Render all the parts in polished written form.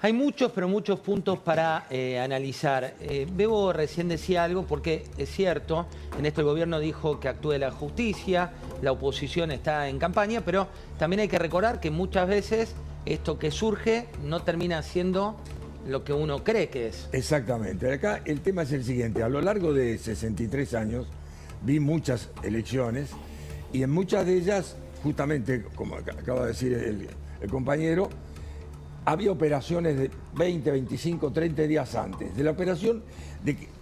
Hay muchos, pero muchos puntos para analizar. Bebo recién decía algo porque es cierto, en esto el gobierno dijo que actúe la justicia, la oposición está en campaña, pero también hay que recordar que muchas veces esto que surge no termina siendo lo que uno cree que es. Exactamente. Acá el tema es el siguiente. A lo largo de 63 años vi muchas elecciones y en muchas de ellas, justamente, como acaba de decir el compañero, había operaciones de 20, 25, 30 días antes. De la operación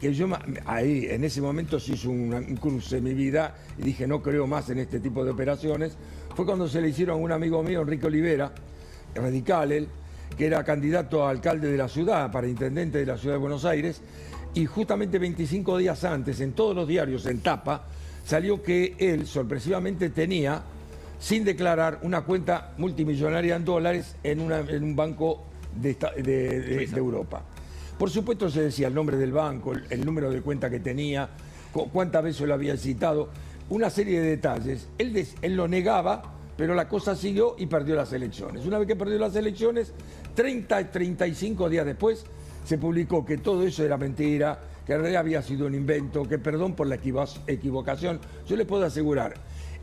que yo ahí en ese momento se hizo un cruce en mi vida y dije no creo más en este tipo de operaciones. Fue cuando se le hicieron a un amigo mío, Enrique Olivera, radical él, que era candidato a alcalde de la ciudad, para intendente de la ciudad de Buenos Aires, y justamente 25 días antes, en todos los diarios, en tapa, salió que él sorpresivamente tenía, sin declarar, una cuenta multimillonaria en dólares en un banco de Europa. Por supuesto se decía el nombre del banco, el número de cuenta que tenía, cuántas veces lo había citado, una serie de detalles. Él lo negaba, pero la cosa siguió y perdió las elecciones. Una vez que perdió las elecciones, 35 días después, se publicó que todo eso era mentira, que en realidad había sido un invento, que perdón por la equivocación. Yo le puedo asegurar,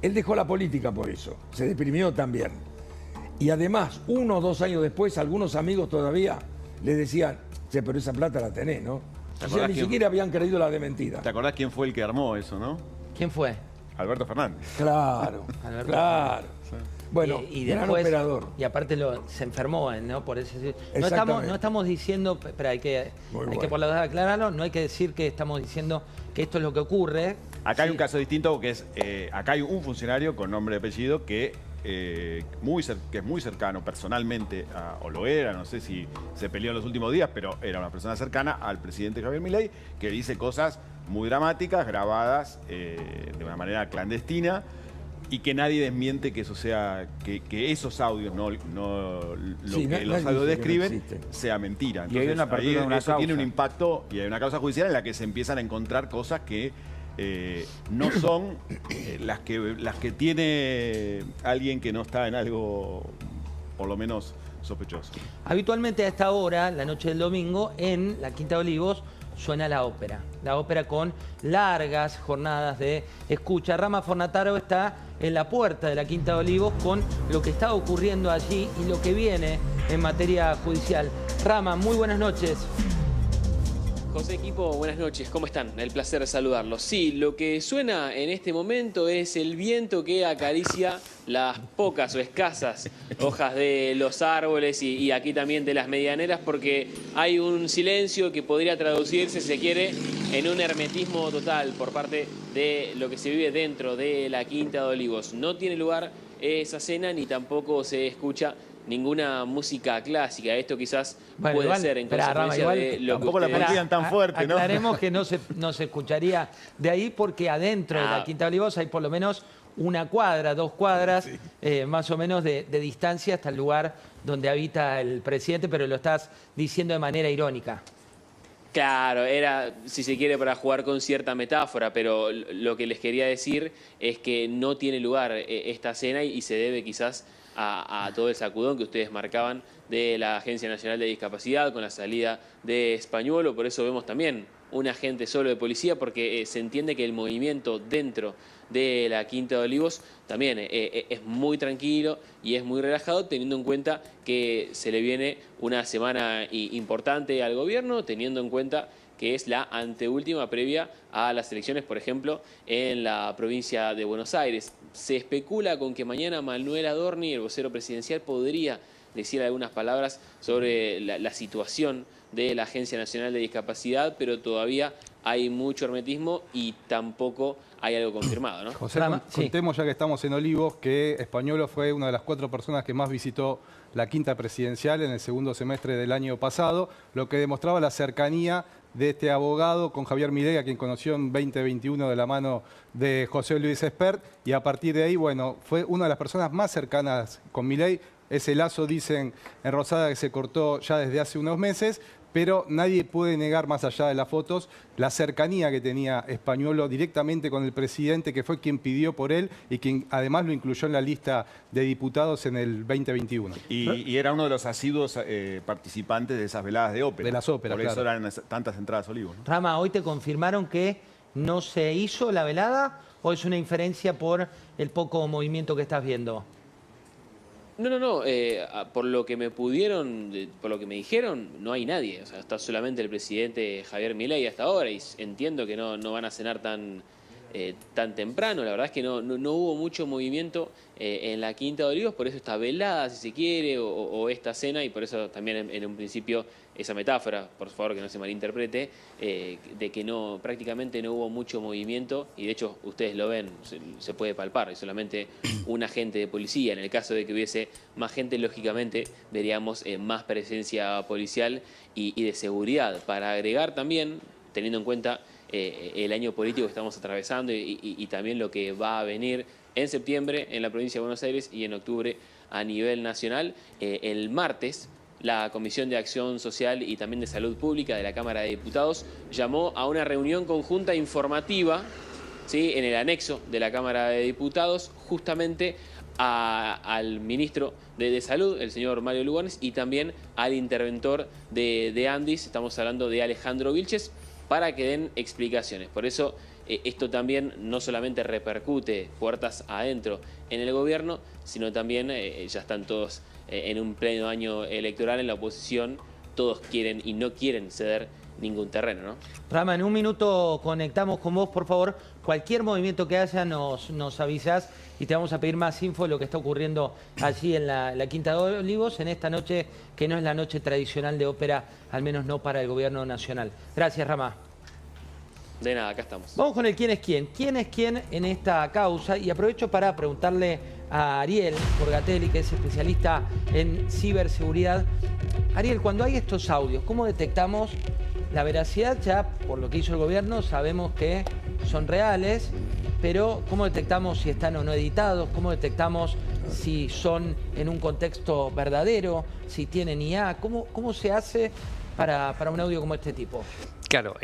él dejó la política por eso, se deprimió también. Y además, 1 o 2 años después, algunos amigos todavía le decían, che, pero esa plata la tenés, ¿no? O sea, ni siquiera habían creído la de mentira. ¿Te acordás quién fue el que armó eso, no? ¿Quién fue? Alberto Fernández. Claro, claro. Sí. Bueno, y gran después, operador. Y aparte se enfermó, ¿no? Por eso, no estamos diciendo, pero hay que por la verdad aclararlo, no hay que decir que estamos diciendo que esto es lo que ocurre. Acá hay un caso distinto que es, acá hay un funcionario con nombre y apellido que es muy cercano personalmente, o lo era, no sé si se peleó en los últimos días, pero era una persona cercana al presidente Javier Milei, que dice cosas muy dramáticas, grabadas de una manera clandestina, y que nadie desmiente que eso sea, que esos audios, los audios describen, sea mentira. Entonces, y hay una apertura de una eso causa. tiene un impacto, y hay una causa judicial en la que se empiezan a encontrar cosas que no son las que tiene alguien que no está en algo, por lo menos, sospechoso. Habitualmente a esta hora, la noche del domingo, en la Quinta de Olivos, suena la ópera con largas jornadas de escucha. Rama Fornataro está en la puerta de la Quinta de Olivos con lo que está ocurriendo allí y lo que viene en materia judicial. Rama, muy buenas noches. José, equipo, buenas noches, ¿cómo están? El placer de saludarlos. Sí, lo que suena en este momento es el viento que acaricia las pocas o escasas hojas de los árboles y aquí también de las medianeras, porque hay un silencio que podría traducirse, si se quiere, en un hermetismo total por parte de lo que se vive dentro de la Quinta de Olivos. No tiene lugar esa cena ni tampoco se escucha ninguna música clásica. Esto quizás puede ser en consecuencia de lo que tampoco la ponían tan fuerte, ¿no? Aclaremos que no se escucharía de ahí porque adentro de la Quinta de Olivos hay por lo menos 1 cuadra, 2 cuadras, más o menos de distancia hasta el lugar donde habita el presidente, pero lo estás diciendo de manera irónica. Claro, era, si se quiere, para jugar con cierta metáfora, pero lo que les quería decir es que no tiene lugar esta cena y se debe quizás a todo el sacudón que ustedes marcaban de la Agencia Nacional de Discapacidad con la salida de Españuelo. Por eso vemos también un agente solo de policía, porque se entiende que el movimiento dentro de la Quinta de Olivos también es muy tranquilo y es muy relajado, teniendo en cuenta que se le viene una semana importante al gobierno, teniendo en cuenta que es la anteúltima previa a las elecciones, por ejemplo, en la provincia de Buenos Aires. Se especula con que mañana Manuel Adorni, el vocero presidencial, podría decir algunas palabras sobre la situación de la Agencia Nacional de Discapacidad, pero todavía hay mucho hermetismo y tampoco hay algo confirmado, ¿no? José, contemos, ya que estamos en Olivos, que Españuelo fue una de las 4 personas que más visitó la Quinta Presidencial en el segundo semestre del año pasado, lo que demostraba la cercanía de este abogado con Javier Milei, a quien conoció en 2021 de la mano de José Luis Espert, y a partir de ahí, bueno, fue una de las personas más cercanas con Milei. Ese lazo, dicen en Rosada, que se cortó ya desde hace unos meses, pero nadie puede negar, más allá de las fotos, la cercanía que tenía Españolo directamente con el presidente, que fue quien pidió por él y quien además lo incluyó en la lista de diputados en el 2021. Y era uno de los asiduos participantes de esas veladas de ópera. De las óperas, Por eso claro. eran tantas entradas Olivos, ¿no? Rama, ¿hoy te confirmaron que no se hizo la velada o es una inferencia por el poco movimiento que estás viendo? No. Por lo que por lo que me dijeron, no hay nadie. O sea, está solamente el presidente Javier Milei hasta ahora y entiendo que no van a cenar tan temprano. La verdad es que no hubo mucho movimiento en la Quinta de Olivos, por eso esta velada, si se quiere, o esta cena, y por eso también en un principio esa metáfora, por favor que no se malinterprete, de que prácticamente no hubo mucho movimiento, y de hecho ustedes lo ven, se puede palpar, hay solamente un agente de policía. En el caso de que hubiese más gente, lógicamente veríamos más presencia policial y de seguridad. Para agregar también, teniendo en cuenta el año político que estamos atravesando y también lo que va a venir en septiembre en la provincia de Buenos Aires y en octubre a nivel nacional, el martes la Comisión de Acción Social y también de Salud Pública de la Cámara de Diputados llamó a una reunión conjunta informativa, ¿sí?, en el anexo de la Cámara de Diputados, justamente al ministro de Salud, el señor Mario Lugones, y también al interventor de Andis, estamos hablando de Alejandro Vilches, para que den explicaciones. Por eso esto también no solamente repercute puertas adentro en el gobierno, sino también ya están todos en un pleno año electoral en la oposición, todos quieren y no quieren ceder ningún terreno, ¿no? Rama, en un minuto conectamos con vos, por favor. Cualquier movimiento que haya nos avisás y te vamos a pedir más info de lo que está ocurriendo allí en la Quinta de Olivos, en esta noche que no es la noche tradicional de ópera, al menos no para el gobierno nacional. Gracias, Rama. De nada, acá estamos. Vamos con el quién es quién. ¿Quién es quién en esta causa? Y aprovecho para preguntarle a Ariel Borgatelli, que es especialista en ciberseguridad. Ariel, cuando hay estos audios, ¿cómo detectamos la veracidad? Ya por lo que hizo el gobierno sabemos que son reales, pero ¿cómo detectamos si están o no editados? ¿Cómo detectamos si son en un contexto verdadero? Si tienen IA. ¿Cómo se hace para un audio como este tipo? Claro,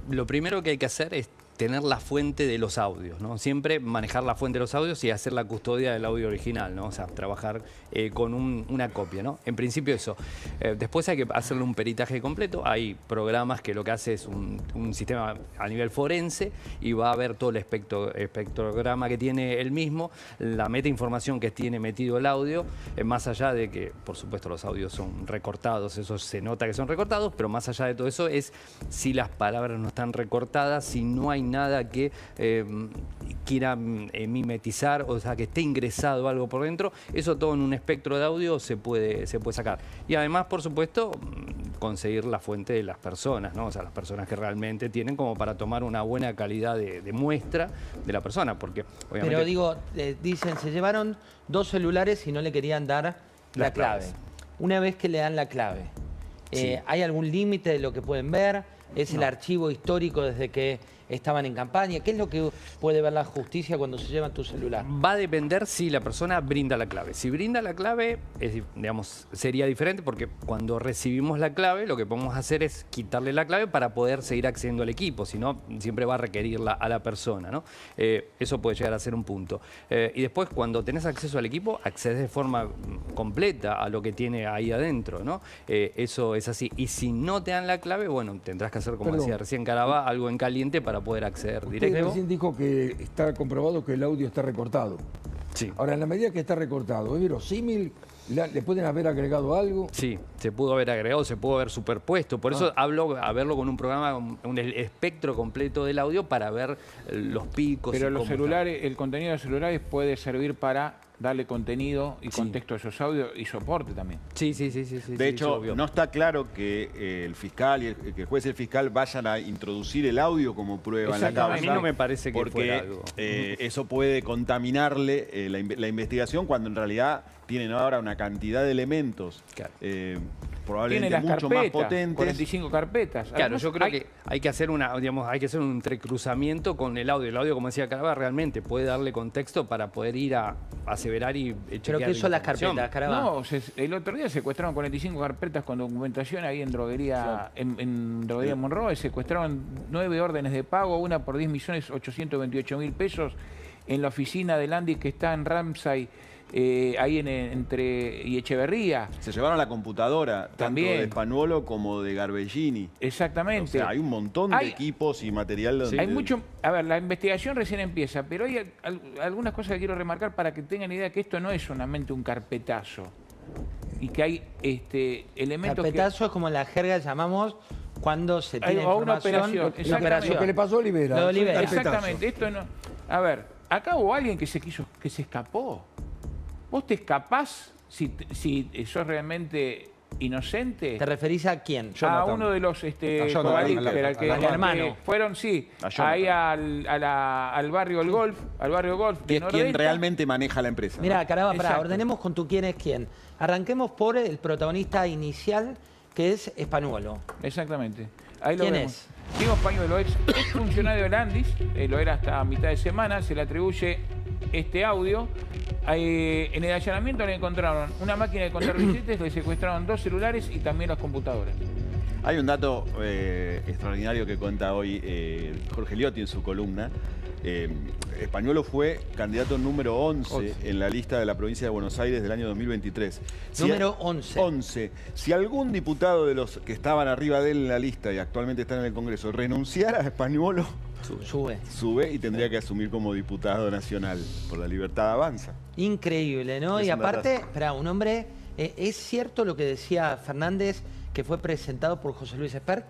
lo primero que hay que hacer es tener la fuente de los audios, ¿no? Siempre manejar la fuente de los audios y hacer la custodia del audio original, ¿no? O sea, trabajar con una copia, ¿no? En principio eso. Después hay que hacerle un peritaje completo. Hay programas que lo que hace es un sistema a nivel forense y va a ver todo el espectrograma que tiene el mismo, la metainformación que tiene metido el audio, más allá de que, por supuesto, los audios son recortados, eso se nota que son recortados, pero más allá de todo eso es si las palabras no están recortadas, si no hay nada que quiera mimetizar, o sea, que esté ingresado algo por dentro, eso todo en un espectro de audio se puede sacar. Y además, por supuesto, conseguir la fuente de las personas, ¿no? O sea, las personas que realmente tienen como para tomar una buena calidad de muestra de la persona, porque obviamente... Pero digo, dicen, se llevaron 2 celulares y no le querían dar la clave. Una vez que le dan la clave, Sí. ¿hay algún límite de lo que pueden ver? ¿Es el archivo histórico desde que estaban en campaña? ¿Qué es lo que puede ver la justicia cuando se llevan tu celular? Va a depender si la persona brinda la clave. Si brinda la clave, digamos, sería diferente porque cuando recibimos la clave, lo que podemos hacer es quitarle la clave para poder seguir accediendo al equipo. Si no, siempre va a requerirla a la persona, ¿no? Eso puede llegar a ser un punto. Y después, cuando tenés acceso al equipo, accedes de forma completa a lo que tiene ahí adentro, ¿no? Eso es así. Y si no te dan la clave, bueno, tendrás que hacer, como decía recién Carabá, algo en caliente para poder acceder Usted directo. recién dijo que está comprobado que el audio está recortado. Sí. Ahora, en la medida que está recortado, ¿es verosímil? ¿Le pueden haber agregado algo? Sí, se pudo haber agregado, se pudo haber superpuesto. Por eso hablo a verlo con un programa, el espectro completo del audio para ver los picos. Pero y los cómo celulares, el contenido de los celulares puede servir para darle contenido y contexto a esos audios y soporte también. Sí. De hecho, no está claro que el fiscal y que el juez y el fiscal vayan a introducir el audio como prueba en la Exactamente. causa. A mí no me parece que porque fuera algo. eso puede contaminarle la investigación cuando en realidad tienen ahora una cantidad de elementos Claro. probablemente Tiene las mucho más carpetas, potentes. 45 carpetas. Claro, Además, yo creo que hay que hacer hay que hacer un entrecruzamiento con el audio. El audio, como decía Caraba, realmente puede darle contexto para poder ir a aseverar y ¿Pero chequear qué son las información. carpetas, Caraba? No, el otro día secuestraron 45 carpetas con documentación ahí en droguería, en droguería Monroe. Secuestraron 9 órdenes de pago, una por 10.828.000 pesos en la oficina de Landi que está en Ramsay, ahí entre y Echeverría. Se llevaron la computadora, También. tanto de Spagnuolo como de Garbellini. Exactamente. O sea, hay un montón de equipos y material donde... Hay mucho. A ver, la investigación recién empieza, pero hay algunas cosas que quiero remarcar para que tengan idea que esto no es solamente un carpetazo. Y que hay elementos. Carpetazo es como en la jerga llamamos cuando se tiene o una información. operación, Una exactamente. Lo que le pasó a Olivera. Lo de Olivera. Exactamente. Esto no. A ver, acá hubo alguien que se escapó. ¿Vos te escapás si sos realmente inocente? ¿Te referís a quién? A Jonathan. uno de los Jonathan, Cobalíper, al hermano. fueron, sí, A Jonathan. ahí al barrio El Golf, al barrio Golf Que de es quien Nordesta. realmente maneja la empresa. ¿no? Mira, Caraba, pará, Exacto. ordenemos con tu quién es quién. Arranquemos por el protagonista inicial, que es Spagnuolo. Exactamente. Ahí lo ¿Quién vemos. es? Diego Spagnuolo, ex funcionario de Landis, lo era hasta mitad de semana, se le atribuye este audio. En el allanamiento le encontraron una máquina de contar billetes, le secuestraron 2 celulares y también las computadoras. Hay un dato extraordinario que cuenta hoy Jorge Liotti en su columna. Spagnuolo fue candidato número 11 en la lista de la provincia de Buenos Aires del año 2023. Número 11. 11. Si algún diputado de los que estaban arriba de él en la lista y actualmente están en el Congreso renunciara a Spagnuolo, sube y tendría que asumir como diputado nacional. Por la Libertad Avanza. Increíble, ¿no? Es Y un aparte, datazo. espera, un hombre, ¿es cierto lo que decía Fernández, que fue presentado por José Luis Espert?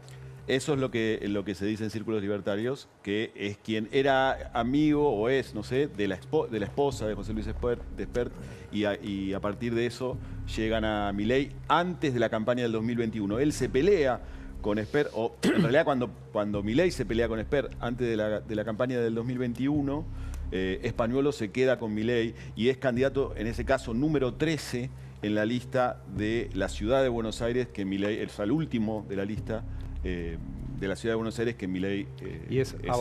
Eso es lo que se dice en círculos libertarios, que es quien era amigo o es, no sé, de la esposa de José Luis Espert, y a partir de eso llegan a Milei antes de la campaña del 2021. Él se pelea con Espert, o en realidad cuando Milei se pelea con Espert antes de la campaña del 2021, Spagnuolo se queda con Milei y es candidato, en ese caso, número 13 en la lista de la ciudad de Buenos Aires, que Milei es el último de la lista de la ciudad de Buenos Aires que Milei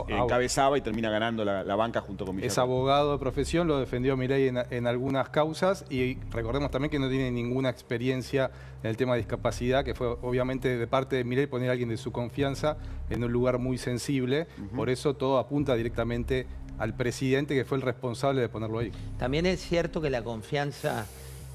encabezaba y termina ganando la banca junto con Villarruel. Es abogado de profesión, lo defendió Milei en algunas causas y recordemos también que no tiene ninguna experiencia en el tema de discapacidad, que fue obviamente de parte de Milei poner a alguien de su confianza en un lugar muy sensible. Por eso todo apunta directamente al presidente, que fue el responsable de ponerlo ahí. También es cierto que la confianza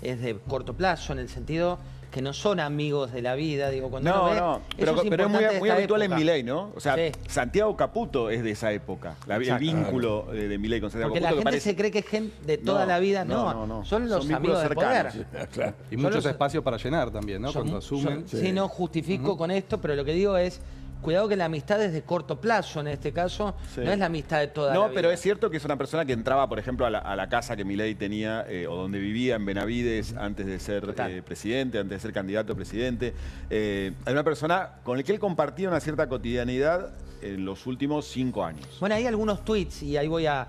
es de corto plazo, en el sentido que no son amigos de la vida, digo, cuando uno ve, pero eso es importante de muy esta habitual época. en Milei, ¿no? O sea, Sí. Santiago Caputo es de esa época, el Exacto. vínculo de Milei con Santiago Porque la Caputo. gente se cree que es gente de toda la vida, no, son los vínculos amigos del poder. cercanos. Claro. Y Son muchos los- espacios para llenar también, ¿no? Cuando asumen. Sí, no justifico con esto, pero lo que digo es, cuidado que la amistad es de corto plazo en este caso, Sí. no es la amistad de toda la vida. No, pero es cierto que es una persona que entraba, por ejemplo, a la casa que Milei tenía o donde vivía en Benavides antes de ser Total. presidente, antes de ser candidato a presidente. Hay una persona con la que él compartía una cierta cotidianidad en los últimos 5 años. Bueno, hay algunos tweets, y ahí voy a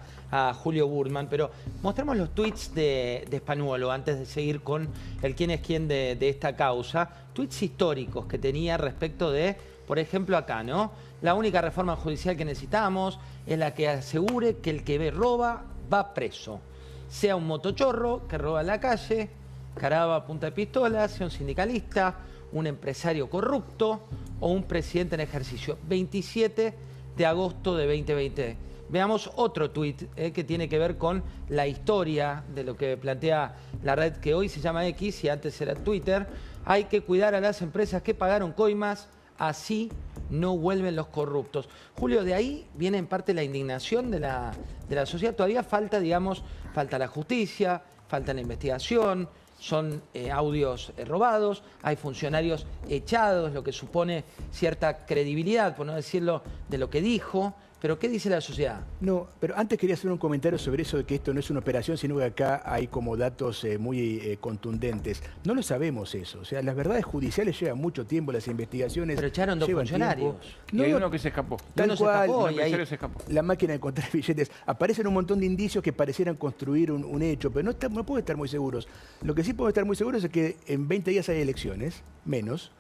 Julio Burman, pero mostremos los tweets de Spagnuolo antes de seguir con el quién es quién de esta causa. Tweets históricos que tenía respecto de, por ejemplo, acá, ¿no? La única reforma judicial que necesitamos es la que asegure que el que roba va preso. Sea un motochorro que roba en la calle, Caraba a punta de pistola, sea un sindicalista, un empresario corrupto o un presidente en ejercicio. 27 de agosto de 2020. Veamos otro tuit que tiene que ver con la historia de lo que plantea la red que hoy se llama X y antes era Twitter. Hay que cuidar a las empresas que pagaron coimas, así no vuelven los corruptos. Julio, de ahí viene en parte la indignación de la sociedad. Todavía falta, digamos, falta la justicia, falta la investigación, son audios robados, hay funcionarios echados, lo que supone cierta credibilidad, por no decirlo, de lo que dijo. Pero ¿qué dice la sociedad? No, pero antes quería hacer un comentario sobre eso de que esto no es una operación, sino que acá hay como datos muy contundentes. No lo sabemos eso. O sea, las verdades judiciales llevan mucho tiempo, las investigaciones. Pero echaron 2 llevan funcionarios. tiempo. Y hay uno que se escapó. Tal Uno se cual, escapó Un y ahí- empresario se escapó. la máquina de encontrar billetes. Aparecen un montón de indicios que parecieran construir un hecho, pero no puedo estar muy seguros. Lo que sí puedo estar muy seguros es que en 20 días hay elecciones, menos,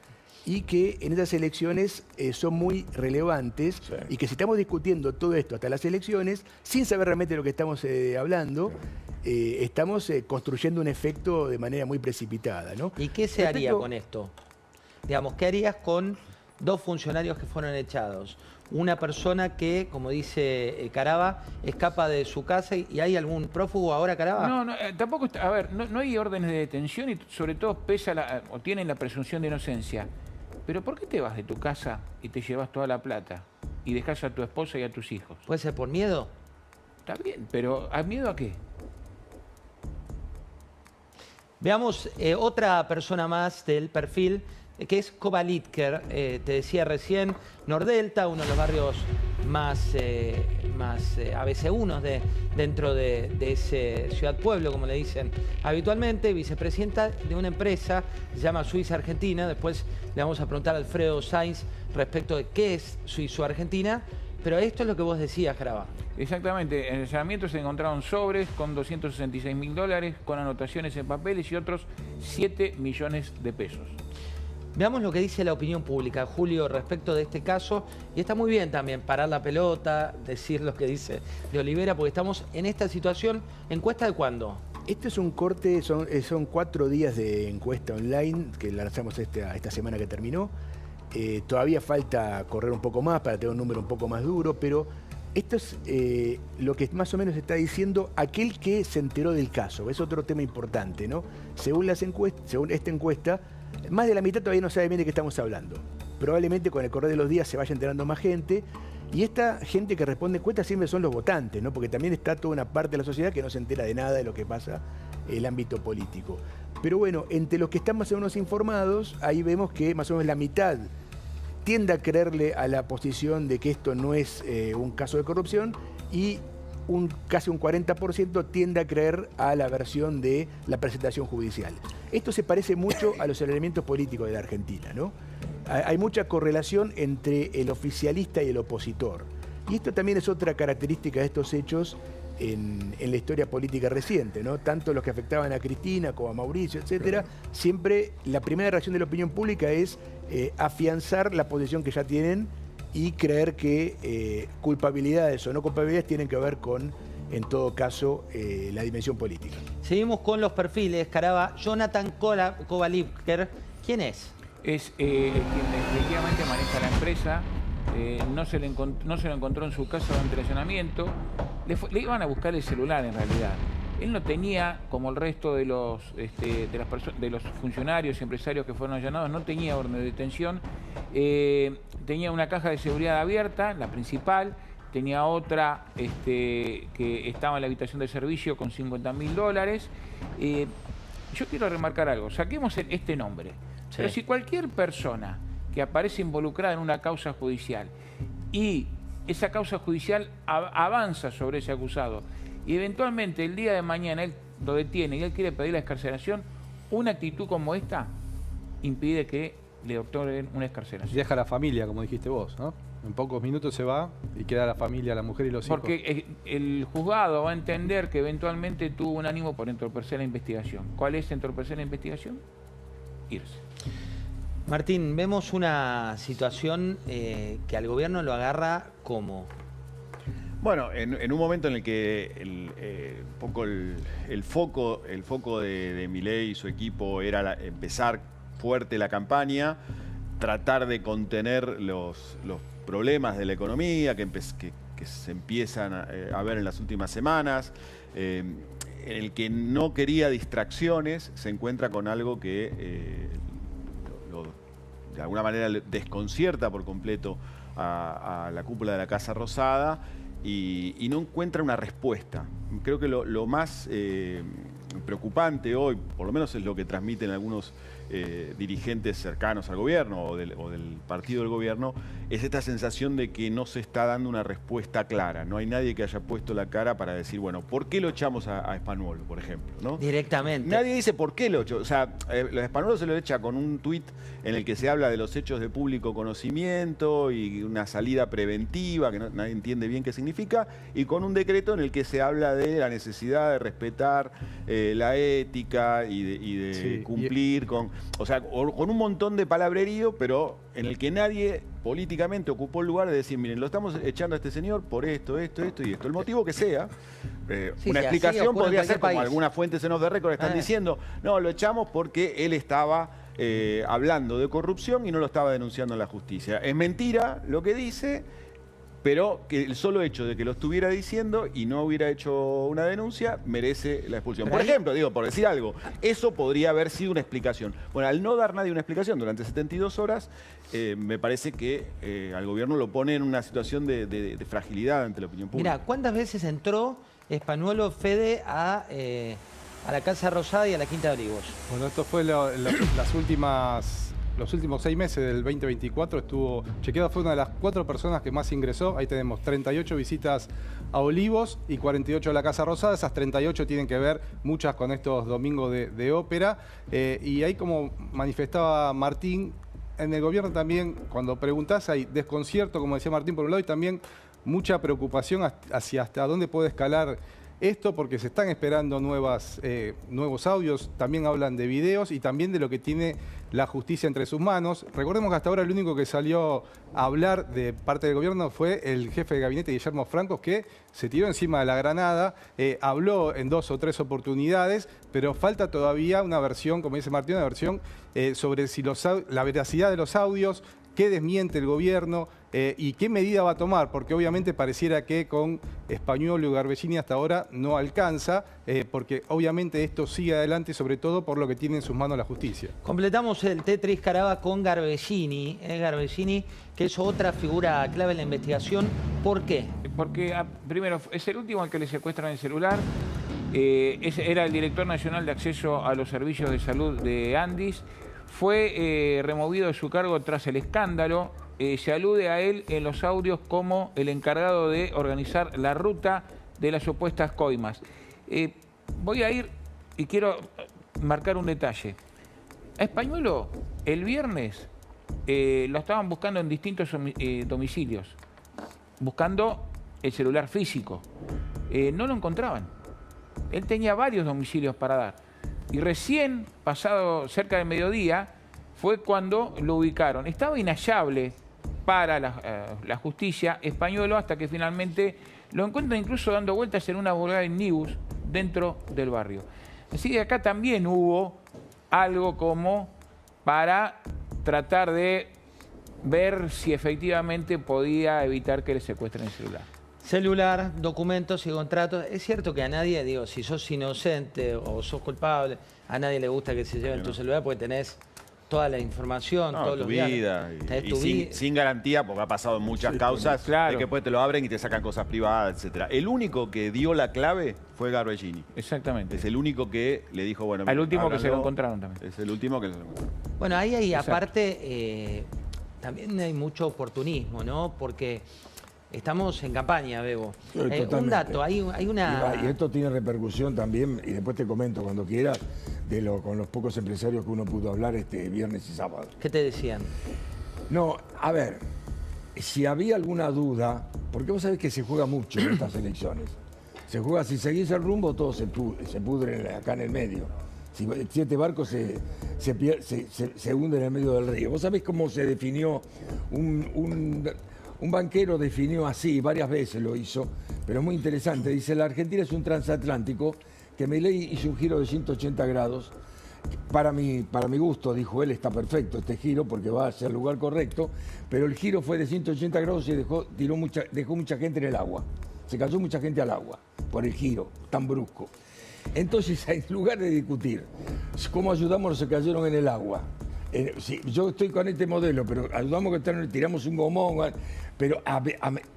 y que en esas elecciones son muy relevantes y que si estamos discutiendo todo esto hasta las elecciones, sin saber realmente de lo que estamos hablando, estamos construyendo un efecto de manera muy precipitada, ¿no? ¿Y qué se haría con esto? Digamos, ¿qué harías con 2 funcionarios que fueron echados? Una persona que, como dice Caraba, escapa de su casa y ¿hay algún prófugo ahora, Caraba? No, tampoco está, a ver, no hay órdenes de detención y sobre todo pesa o tienen la presunción de inocencia. Pero ¿por qué te vas de tu casa y te llevas toda la plata y dejas a tu esposa y a tus hijos? ¿Puede ser por miedo? Está bien, pero ¿has miedo a qué? Veamos otra persona más del perfil, que es Kovalitker. Te decía recién, Nordelta, uno de los barrios más ABC1 dentro de ese ciudad-pueblo, como le dicen habitualmente, vicepresidenta de una empresa que se llama Suiza Argentina. Después le vamos a preguntar a Alfredo Sainz respecto de qué es Suizo Argentina, pero esto es lo que vos decías, Caraba. Exactamente, en el allanamiento se encontraron sobres con $266.000, con anotaciones en papeles y otros 7 millones de pesos. Veamos lo que dice la opinión pública, Julio, respecto de este caso. Y está muy bien también parar la pelota, decir lo que dice de Olivera, porque estamos en esta situación. ¿Encuesta de cuándo? Este es un corte, son 4 días de encuesta online que lanzamos esta semana que terminó. Todavía falta correr un poco más para tener un número un poco más duro, pero esto es lo que más o menos está diciendo aquel que se enteró del caso. Es otro tema importante, ¿no? Según esta encuesta, más de la mitad todavía no sabe bien de qué estamos hablando. Probablemente con el correr de los días se vaya enterando más gente. Y esta gente que responde encuestas siempre son los votantes, ¿no? Porque también está toda una parte de la sociedad que no se entera de nada de lo que pasa en el ámbito político. Pero bueno, entre los que están más o menos informados, ahí vemos que más o menos la mitad tiende a creerle a la posición de que esto no es un caso de corrupción y casi un 40% tiende a creer a la versión de la presentación judicial. Esto se parece mucho a los elementos políticos de la Argentina, ¿no? Hay mucha correlación entre el oficialista y el opositor. Y esto también es otra característica de estos hechos en la historia política reciente, ¿no? Tanto los que afectaban a Cristina como a Mauricio, etcétera, siempre la primera reacción de la opinión pública es afianzar la posición que ya tienen y creer que culpabilidades o no culpabilidades tienen que ver con, en todo caso, la dimensión política. Seguimos con los perfiles, Caraba. Jonathan Kovalitker, ¿quién es? Es quien efectivamente maneja la empresa. No se lo encontró en su casa durante el allanamiento. Le iban a buscar el celular en realidad. Él no tenía, como el resto de los funcionarios y empresarios que fueron allanados, no tenía orden de detención. Tenía una caja de seguridad abierta, la principal. Tenía otra que estaba en la habitación de servicio con $50.000. Yo quiero remarcar algo. Saquemos este nombre. Sí. Pero si cualquier persona que aparece involucrada en una causa judicial y esa causa judicial avanza sobre ese acusado y eventualmente el día de mañana él lo detiene y él quiere pedir la excarcelación, una actitud como esta impide que le otorguen una excarcelación. Deja a la familia, como dijiste vos, ¿no? En pocos minutos se va y queda la familia, la mujer y los hijos. Porque el juzgado va a entender que eventualmente tuvo un ánimo por entorpecer la investigación. ¿Cuál es entorpecer la investigación? Irse. Martín, vemos una situación que al gobierno lo agarra como... Bueno, en un momento en el que el foco de Milei y su equipo era empezar fuerte la campaña, tratar de contener los problemas de la economía que se empiezan a ver en las últimas semanas, en el que no quería distracciones, se encuentra con algo que de alguna manera desconcierta por completo a la cúpula de la Casa Rosada y no encuentra una respuesta. Creo que lo más preocupante hoy, por lo menos es lo que transmiten algunos dirigentes cercanos al gobierno o del partido del gobierno, es esta sensación de que no se está dando una respuesta clara. No hay nadie que haya puesto la cara para decir, bueno, ¿por qué lo echamos a Spanuolo, por ejemplo? ¿no? Directamente. Nadie dice por qué lo echó. O sea, lo de Spanuolo se lo echa con un tuit en el que se habla de los hechos de público conocimiento y una salida preventiva, que nadie entiende bien qué significa, y con un decreto en el que se habla de la necesidad de respetar la ética y de Sí, cumplir con... O sea, con un montón de palabrerío, pero en el que nadie políticamente ocupó el lugar de decir, miren, lo estamos echando a este señor por esto y esto. El motivo que sea, Sí, una sí, explicación así ocurre en podría ser cualquier como país. algunas fuentes en off the record están diciendo, no, lo echamos porque él estaba hablando de corrupción y no lo estaba denunciando en la justicia. Es mentira lo que dice, pero que el solo hecho de que lo estuviera diciendo y no hubiera hecho una denuncia merece la expulsión. Pero Por ahí- ejemplo, digo, por decir algo, eso podría haber sido una explicación. Bueno, al no dar nadie una explicación durante 72 horas, me parece que al gobierno lo pone en una situación de fragilidad ante la opinión pública. Mira, ¿cuántas veces entró Spanuolo Fede a la Casa Rosada y a la Quinta de Olivos? Bueno, esto fue los últimos 6 meses del 2024. Estuvo chequeado, fue una de las 4 personas que más ingresó. Ahí tenemos 38 visitas a Olivos y 48 a la Casa Rosada. Esas 38 tienen que ver muchas con estos domingos de ópera. Y ahí, como manifestaba Martín, en el gobierno también, cuando preguntás, hay desconcierto, como decía Martín, por un lado, y también mucha preocupación hacia hasta dónde puede escalar esto, porque se están esperando nuevos audios, también hablan de videos y también de lo que tiene la justicia entre sus manos. Recordemos que hasta ahora el único que salió a hablar de parte del gobierno fue el jefe de gabinete, Guillermo Francos, que se tiró encima de la granada, habló en 2 o 3 oportunidades, pero falta todavía una versión, como dice Martín, una versión sobre si la veracidad de los audios, qué desmiente el gobierno y qué medida va a tomar, porque obviamente pareciera que con Spanuolo y Garbellini hasta ahora no alcanza, porque obviamente esto sigue adelante, sobre todo por lo que tiene en sus manos la justicia. Completamos el Tetris Caraba con Garbellini, Garbellini, que es otra figura clave en la investigación. ¿Por qué? Porque, primero, es el último al que le secuestran el celular. Era el director nacional de acceso a los servicios de salud de Andis. Fue removido de su cargo tras el escándalo. Se alude a él en los audios como el encargado de organizar la ruta de las supuestas coimas. Voy a ir y quiero marcar un detalle. A Spanuolo, el viernes, lo estaban buscando en distintos domicilios, buscando el celular físico. No lo encontraban. Él tenía varios domicilios para dar. Y recién, pasado cerca del mediodía, fue cuando lo ubicaron. Estaba inhallable para la justicia Spanuolo hasta que finalmente lo encuentran incluso dando vueltas en una Volkswagen dentro del barrio. Así que acá también hubo algo como para tratar de ver si efectivamente podía evitar que le secuestren el celular. Celular, documentos y contratos. Es cierto que a nadie, digo, si sos inocente o sos culpable, a nadie le gusta que se lleven tu celular porque tenés toda la información, No, todos tu los vida diarios. Tenés y tu vida. sin garantía, porque ha pasado en muchas causas, claro. de que después te lo abren y te sacan cosas privadas, etcétera. El único que dio la clave fue Garbellini. Exactamente. Es el único que le dijo, bueno... Al último que se lo háganlo. encontraron también. Es el último que se lo encontraron. Bueno, ahí hay Exacto. aparte, también hay mucho oportunismo, ¿no? Porque estamos en campaña, Bebo. Sí, Un totalmente. dato, hay una... Y esto tiene repercusión también, y después te comento cuando quieras, con los pocos empresarios que uno pudo hablar este viernes y sábado. ¿Qué te decían? No, a ver, si había alguna duda, porque vos sabés que se juega mucho en estas elecciones. Se juega, si seguís el rumbo, todo se pudre acá en el medio. Si 7 barcos se hunden en el medio del río. Vos sabés cómo se definió, un banquero definió así, varias veces lo hizo, pero es muy interesante. Dice, la Argentina es un transatlántico que Milei hizo un giro de 180 grados. Para mi gusto, dijo él, está perfecto este giro porque va hacia el lugar correcto, pero el giro fue de 180 grados y dejó mucha gente en el agua. Se cayó mucha gente al agua por el giro tan brusco. Entonces, en lugar de discutir cómo ayudamos a los que cayeron en el agua, sí, yo estoy con este modelo, pero ayudamos que tiramos un gomón, pero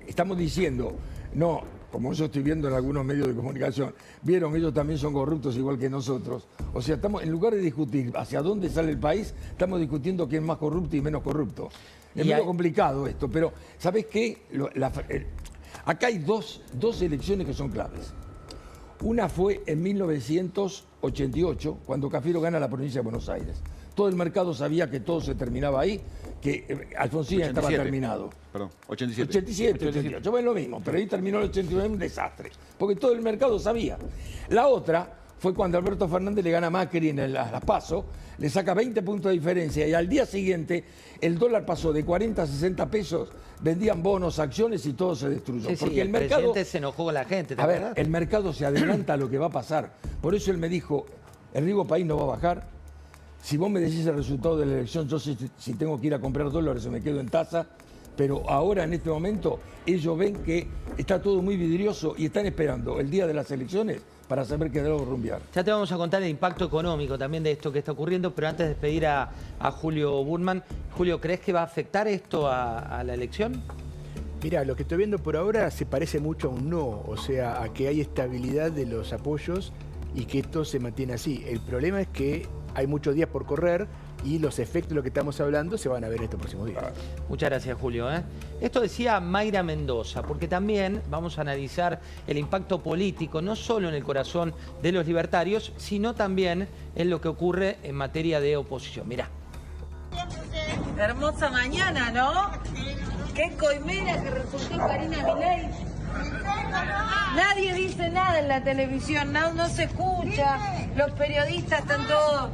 estamos diciendo, no, como yo estoy viendo en algunos medios de comunicación, vieron, ellos también son corruptos igual que nosotros. O sea, estamos, en lugar de discutir hacia dónde sale el país, estamos discutiendo quién es más corrupto y menos corrupto. Es medio complicado esto, pero ¿sabés qué? Acá hay dos elecciones que son claves. Una fue en 1988, cuando Cafiero gana la provincia de Buenos Aires. Todo el mercado sabía que todo se terminaba ahí, que Alfonsín estaba terminado. Perdón, 87. 87, 88, bueno, lo mismo, pero ahí terminó el 89, un desastre, porque todo el mercado sabía. La otra fue cuando Alberto Fernández le gana a Macri en las PASO, le saca 20 puntos de diferencia y al día siguiente el dólar pasó de 40 a 60 pesos, vendían bonos, acciones y todo se destruyó. Sí, porque sí, el mercado presidente se enojó con la gente. A ver, el mercado se adelanta a lo que va a pasar. Por eso él me dijo, el riesgo país no va a bajar. Si vos me decís el resultado de la elección, yo sé si tengo que ir a comprar dólares o me quedo en tasa, pero ahora en este momento ellos ven que está todo muy vidrioso y están esperando el día de las elecciones para saber qué debo rumbear. Ya te vamos a contar el impacto económico también de esto que está ocurriendo, pero antes de despedir a Julio Burman, Julio, ¿crees que va a afectar esto a la elección? Mira, lo que estoy viendo por ahora se parece mucho a un no, o sea, a que hay estabilidad de los apoyos y que esto se mantiene así. El problema es que hay muchos días por correr y los efectos de lo que estamos hablando se van a ver en estos próximos días. Muchas gracias, Julio. Esto decía Mayra Mendoza, porque también vamos a analizar el impacto político, no solo en el corazón de los libertarios, sino también en lo que ocurre en materia de oposición. Mirá. Hermosa mañana, ¿no? Qué coimera que resultó Karina Milei. Nadie dice nada en la televisión, no se escucha. Los periodistas están todos,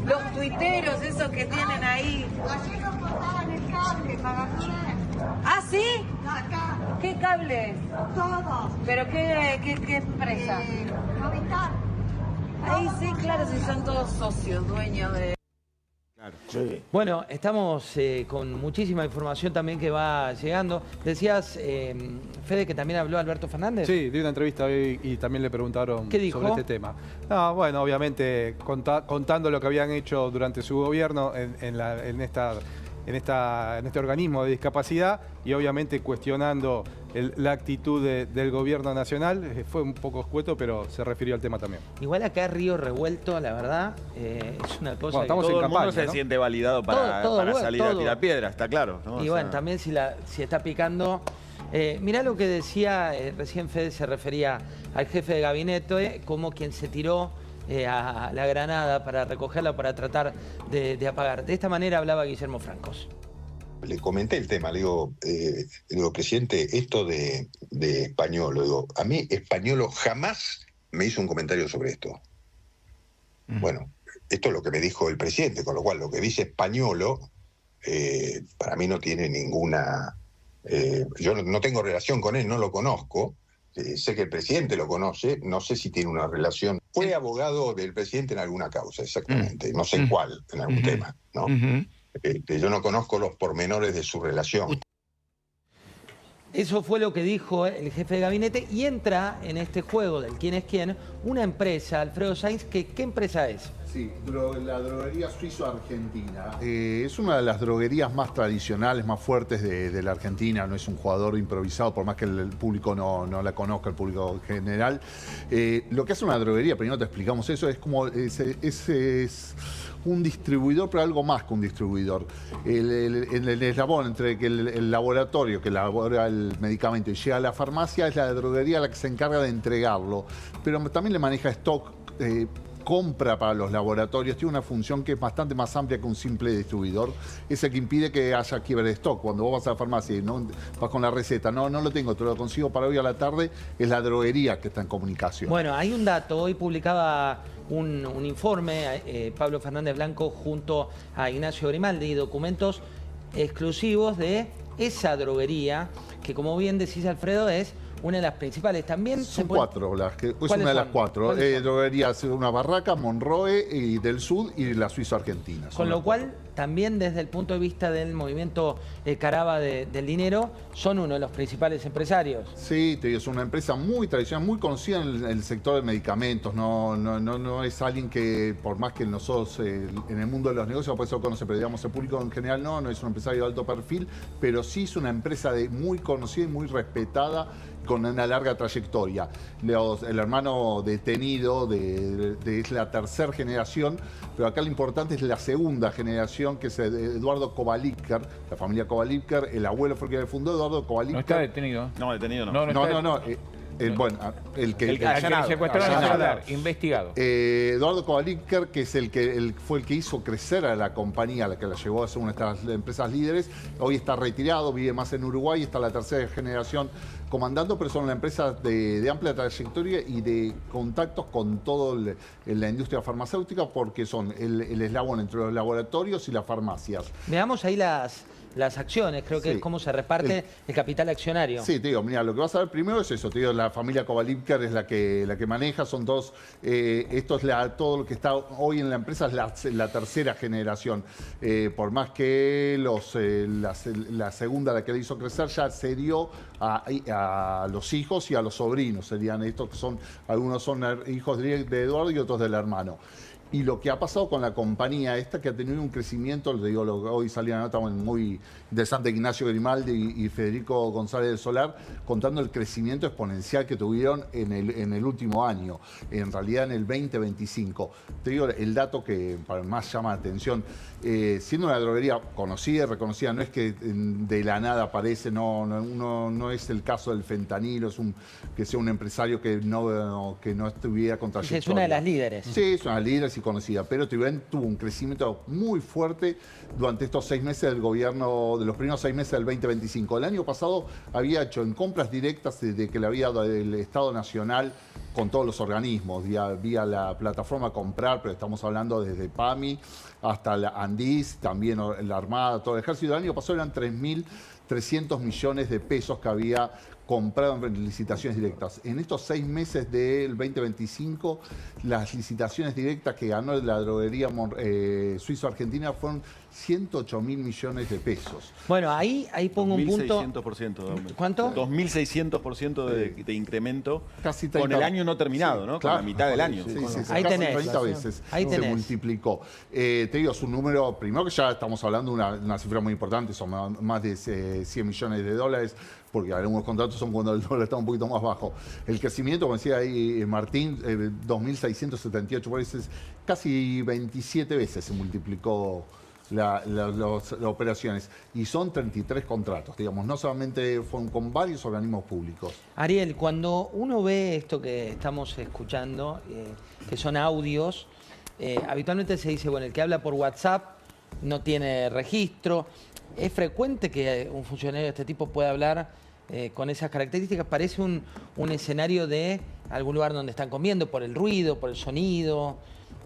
los tuiteros, esos que tienen ahí. Ayer nos cortaban el cable para ver. ¿Ah, sí? Acá. ¿Qué cable? Todos. ¿Pero qué empresa? Movistar. Ahí sí, claro, si son todos socios, dueños de... Sí. Bueno, estamos con muchísima información también que va llegando. Decías, Fede, que también habló Alberto Fernández. Sí, di una entrevista hoy y también le preguntaron ¿Qué dijo? sobre este tema. No, bueno, obviamente contando lo que habían hecho durante su gobierno en este organismo de discapacidad y obviamente cuestionando la actitud del gobierno nacional. Fue un poco escueto, pero se refirió al tema también. Igual acá Río Revuelto, la verdad, es una cosa Bueno, estamos que... en Todo el mundo campaña, se ¿no? siente validado para Todo, salir a tirar piedra, está claro, ¿no? Y O bueno, sea, también si está picando... mirá lo que decía, recién Fede se refería al jefe de gabinete, como quien se tiró a la granada para recogerla, para tratar de apagar. De esta manera hablaba Guillermo Francos. Le comenté el tema, le digo, presidente, esto de Españolo, digo, a mí Españolo jamás me hizo un comentario sobre esto. Bueno, esto es lo que me dijo el presidente, con lo cual lo que dice Españolo, para mí no tiene ninguna... yo no tengo relación con él, no lo conozco, sé que el presidente lo conoce, no sé si tiene una relación. Fue abogado del presidente en alguna causa, exactamente, no sé cuál, en algún tema, ¿no? Yo no conozco los pormenores de su relación. Eso fue lo que dijo el jefe de gabinete y entra en este juego del quién es quién una empresa, Alfredo Sainz, que ¿qué empresa es? Sí, la droguería suizo-argentina. Es una de las droguerías más tradicionales, más fuertes de la Argentina. No es un jugador improvisado, por más que el público no la conozca, el público general. Lo que hace una droguería, primero te explicamos eso, es como... es un distribuidor, pero algo más que un distribuidor. El eslabón entre que el laboratorio que elabora el medicamento y llega a la farmacia es la droguería la que se encarga de entregarlo. Pero también le maneja stock, compra para los laboratorios, tiene una función que es bastante más amplia que un simple distribuidor. Es el que impide que haya quiebre de stock. Cuando vos vas a la farmacia y no vas con la receta, no lo tengo, te lo consigo para hoy a la tarde, es la droguería que está en comunicación. Bueno, hay un dato, hoy publicaba un informe, Pablo Fernández Blanco junto a Ignacio Grimaldi, documentos exclusivos de esa droguería, que como bien decís, Alfredo, es una de las principales. También son cuatro, es una de las cuatro. Droguerías, una Barraca, Monroe y del Sur y la Suizo-Argentina. Con lo cual, también desde el punto de vista del movimiento Caraba del dinero, son uno de los principales empresarios. Sí, es una empresa muy tradicional, muy conocida en el sector de medicamentos. No es alguien que, por más que nosotros en el mundo de los negocios, por eso lo conoce, pero digamos el público en general no es un empresario de alto perfil, pero sí es una empresa muy conocida y muy respetada con una larga trayectoria. El hermano detenido es la tercera generación, pero acá lo importante es la segunda generación, que es Eduardo Kovalipker, la familia Kovalipker. El abuelo fue el que le fundó, Eduardo Kovalipker. No está detenido. No, detenido no. No. El que secuestraron en el celular, investigado. Eduardo Kovalipker, que es fue el que hizo crecer a la compañía, la que la llevó a ser una de estas empresas líderes, hoy está retirado, vive más en Uruguay, está la tercera generación comandando, pero son una empresa de amplia trayectoria y de contactos con toda la industria farmacéutica, porque son el eslabón entre los laboratorios y las farmacias. Veamos ahí las acciones, creo que es cómo se reparte el capital accionario. Sí, te digo, mira, lo que vas a ver primero es eso, te digo, la familia Kovalipker es la que maneja, son dos, esto es todo lo que está hoy en la empresa, es la tercera generación. Por más que la segunda, la que le hizo crecer, ya se dio a los hijos y a los sobrinos, serían estos que son, algunos son hijos de Eduardo y otros del hermano. Y lo que ha pasado con la compañía esta, que ha tenido un crecimiento, les digo, hoy salía una nota muy interesante de Ignacio Grimaldi y Federico González del Solar, contando el crecimiento exponencial que tuvieron en el último año, en realidad en el 2025. Te digo, el dato que más llama la atención, siendo una droguería conocida y reconocida, no es que de la nada aparece, no es el caso del fentanilo, que sea un empresario que no estuviera con trayectoria. Es una de las líderes. Sí, es una de las líderes y conocida, pero tuvo un crecimiento muy fuerte durante estos 6 meses del gobierno, de los primeros 6 meses del 2025. El año pasado había hecho en compras directas desde que le había dado el Estado Nacional con todos los organismos, vía la plataforma Comprar, pero estamos hablando desde PAMI hasta la Andis, también la Armada, todo el Ejército. El año pasado eran 3.300 millones de pesos que había comprado en licitaciones directas. En estos 6 meses del 2025, las licitaciones directas que ganó la droguería suizo-argentina fueron 108.000 millones de pesos. Bueno, ahí pongo un punto. 2.600% de aumento. ¿Cuánto? 2.600% de incremento. Casi 30, con el año no terminado, ¿no? Claro, con la mitad del año. Sí, ahí casi tenés. 30 veces Ahí se tenés. multiplicó. Te digo, es un número, primero que ya estamos hablando de una cifra muy importante, son más de 100 millones de dólares, porque algunos contratos son cuando el dólar está un poquito más bajo. El crecimiento, como decía ahí Martín, 2.678 veces, casi 27 veces se multiplicó las operaciones. Y son 33 contratos, digamos, no solamente fueron con varios organismos públicos. Ariel, cuando uno ve esto que estamos escuchando, que son audios, habitualmente se dice, bueno, el que habla por WhatsApp no tiene registro. ¿Es frecuente que un funcionario de este tipo pueda hablar con esas características? Parece un escenario de algún lugar donde están comiendo, por el ruido, por el sonido.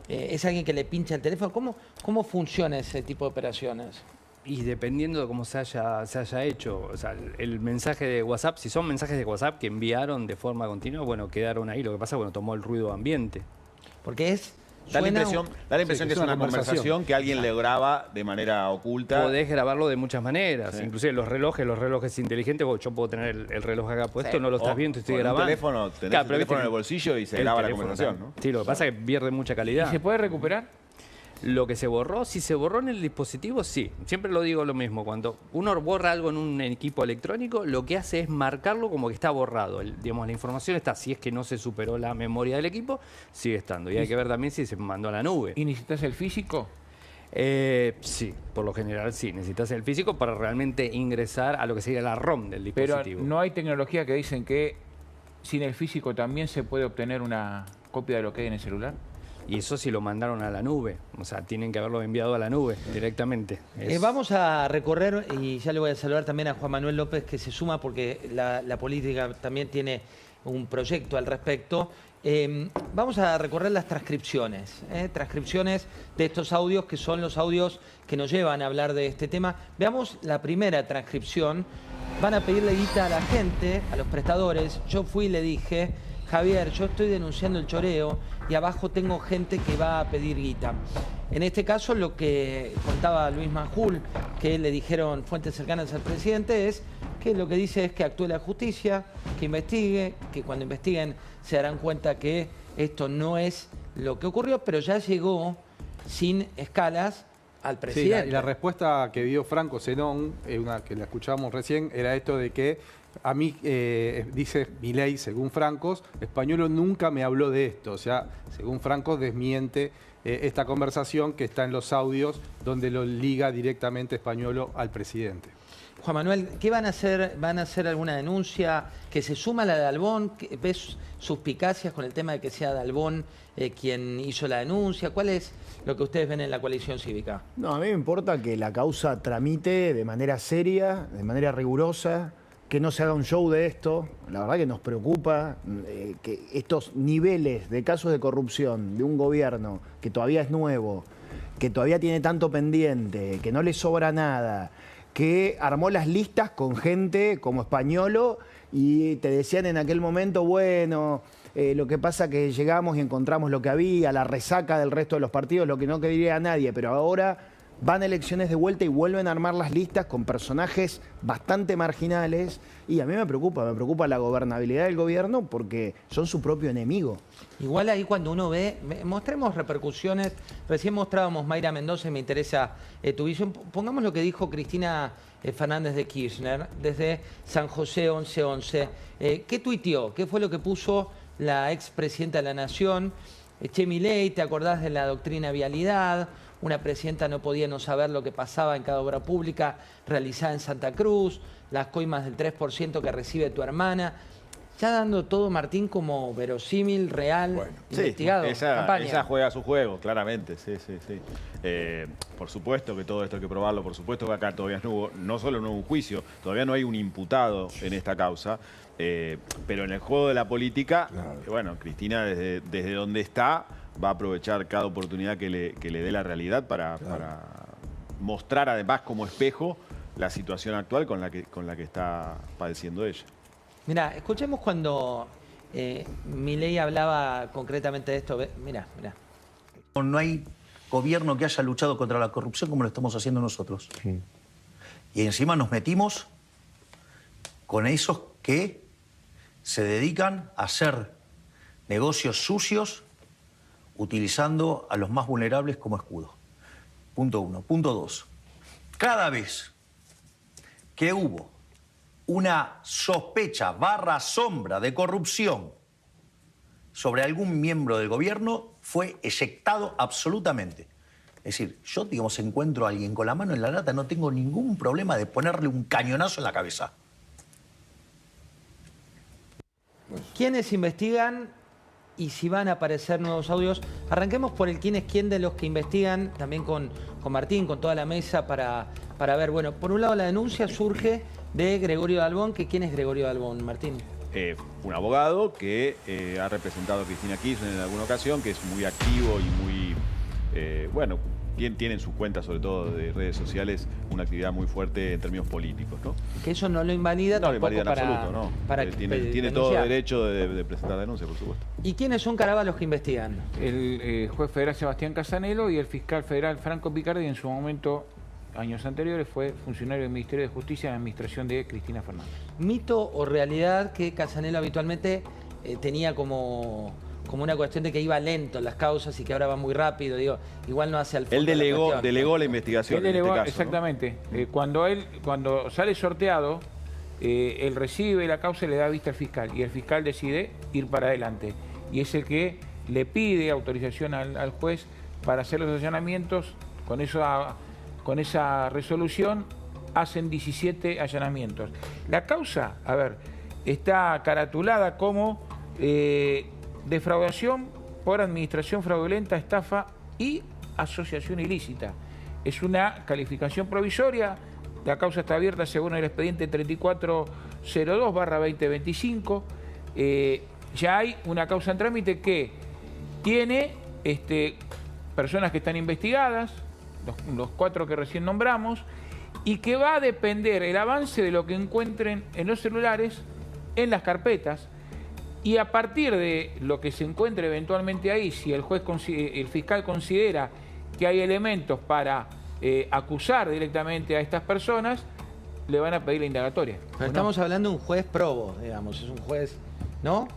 ¿Es alguien que le pincha el teléfono? ¿Cómo funciona ese tipo de operaciones? Y dependiendo de cómo se haya hecho, o sea, el mensaje de WhatsApp, si son mensajes de WhatsApp que enviaron de forma continua, bueno, quedaron ahí. Lo que pasa es que tomó el ruido ambiente. Porque da la impresión que es una conversación que alguien le graba de manera oculta. Podés grabarlo de muchas maneras, sí. Inclusive los relojes inteligentes, yo puedo tener el reloj acá puesto, sí. No lo estás viendo, estoy grabando. Tenés el teléfono en el bolsillo y se graba la conversación, ¿no? Sí, lo que pasa es que pierde mucha calidad. ¿Y se puede recuperar? Lo que se borró, si se borró en el dispositivo, sí. Siempre lo digo lo mismo. Cuando uno borra algo en un equipo electrónico, lo que hace es marcarlo como que está borrado. Digamos, la información está, si es que no se superó la memoria del equipo, sigue estando. Y hay que ver también si se mandó a la nube. ¿Y necesitas el físico? Sí, por lo general sí. Necesitas el físico para realmente ingresar a lo que sería la ROM del dispositivo. Pero no hay tecnología que dicen que sin el físico también se puede obtener una copia de lo que hay en el celular. Y eso sí lo mandaron a la nube, o sea, tienen que haberlo enviado a la nube directamente. Vamos a recorrer, y ya le voy a saludar también a Juan Manuel López, que se suma porque la política también tiene un proyecto al respecto. Vamos a recorrer las transcripciones de estos audios, que son los audios que nos llevan a hablar de este tema. Veamos la primera transcripción. Van a pedirle guita a la gente, a los prestadores. Yo fui y le dije: Javier, yo estoy denunciando el choreo y abajo tengo gente que va a pedir guita. En este caso, lo que contaba Luis Majul, que le dijeron fuentes cercanas al presidente, es que lo que dice es que actúe la justicia, que investigue, que cuando investiguen se darán cuenta que esto no es lo que ocurrió, pero ya llegó sin escalas al presidente. Sí, y la respuesta que dio Franco Zenón, una que la escuchábamos recién, era esto de que a mí, dice Milei, según Francos, Españolo nunca me habló de esto. O sea, según Francos, desmiente esta conversación que está en los audios donde lo liga directamente Españolo al presidente. Juan Manuel, ¿qué van a hacer? ¿Van a hacer alguna denuncia que se suma a la de Albón? ¿Ves suspicacias con el tema de que sea de Albón quien hizo la denuncia? ¿Cuál es lo que ustedes ven en la coalición cívica? No, a mí me importa que la causa tramite de manera seria, de manera rigurosa, que no se haga un show de esto. La verdad que nos preocupa que estos niveles de casos de corrupción de un gobierno que todavía es nuevo, que todavía tiene tanto pendiente, que no le sobra nada, que armó las listas con gente como Españolo y te decían en aquel momento, bueno, lo que pasa que llegamos y encontramos lo que había, la resaca del resto de los partidos, lo que no quería nadie, pero ahora van a elecciones de vuelta y vuelven a armar las listas con personajes bastante marginales y a mí me preocupa la gobernabilidad del gobierno porque son su propio enemigo. Igual ahí cuando uno ve, mostremos repercusiones, recién mostrábamos Mayra Mendoza y me interesa tu visión, pongamos lo que dijo Cristina Fernández de Kirchner desde San José 1111, ¿qué tuiteó? ¿Qué fue lo que puso la expresidenta de la Nación? Che, Milei, ¿te acordás de la doctrina vialidad? Una presidenta no podía no saber lo que pasaba en cada obra pública realizada en Santa Cruz, las coimas del 3% que recibe tu hermana. Ya dando todo, Martín, como verosímil, real, investigado. Sí, ella juega su juego, claramente, sí. Por supuesto que todo esto hay que probarlo, por supuesto que acá todavía no solo no hubo un juicio, todavía no hay un imputado en esta causa, pero en el juego de la política, bueno, Cristina desde donde está va a aprovechar cada oportunidad que le dé la realidad para mostrar además como espejo la situación actual con la que está padeciendo ella. Mirá, escuchemos cuando Milei hablaba concretamente de esto. Mirá. No hay gobierno que haya luchado contra la corrupción como lo estamos haciendo nosotros. Sí. Y encima nos metimos con esos que se dedican a hacer negocios sucios utilizando a los más vulnerables como escudo. Punto 1. Punto 2. Cada vez que hubo una sospecha / sombra de corrupción sobre algún miembro del gobierno, fue eyectado absolutamente. Es decir, yo, digamos, encuentro a alguien con la mano en la lata, no tengo ningún problema de ponerle un cañonazo en la cabeza. ¿Quiénes investigan y si van a aparecer nuevos audios? Arranquemos por el quién es quién de los que investigan, también con Martín, con toda la mesa, para ver. Bueno, por un lado la denuncia surge de Gregorio Albón, que ¿quién es Gregorio Albón, Martín? Un abogado que ha representado a Cristina Kirchner en alguna ocasión, que es muy activo y muy, bueno, tiene en sus cuentas, sobre todo de redes sociales, una actividad muy fuerte en términos políticos, ¿no? Que eso no lo invalida tampoco en absoluto, no. Tiene todo derecho de presentar denuncia, por supuesto. ¿Y quiénes son, caramba, los que investigan? El juez federal Sebastián Casanelo y el fiscal federal Franco Picardi, en su momento, años anteriores, fue funcionario del Ministerio de Justicia en la administración de Cristina Fernández. ¿Mito o realidad que Casanelo habitualmente tenía como una cuestión de que iba lento en las causas y que ahora va muy rápido? Digo, igual no hace al fondo. Él delegó la investigación. Él delegó, en este caso, exactamente. ¿No? Cuando sale sorteado, él recibe la causa y le da vista al fiscal. Y el fiscal decide ir para adelante. Y es el que le pide autorización al juez para hacer los allanamientos. Con esa resolución hacen 17 allanamientos. La causa, a ver, está caratulada como defraudación por administración fraudulenta, estafa y asociación ilícita. Es una calificación provisoria. La causa está abierta según el expediente 3402/2025. Ya hay una causa en trámite que tiene personas que están investigadas, los 4 que recién nombramos, y que va a depender el avance de lo que encuentren en los celulares, en las carpetas, y a partir de lo que se encuentre eventualmente ahí, si el fiscal considera que hay elementos para acusar directamente a estas personas, le van a pedir la indagatoria. Pero estamos hablando de un juez probo, digamos, es un juez, ¿no?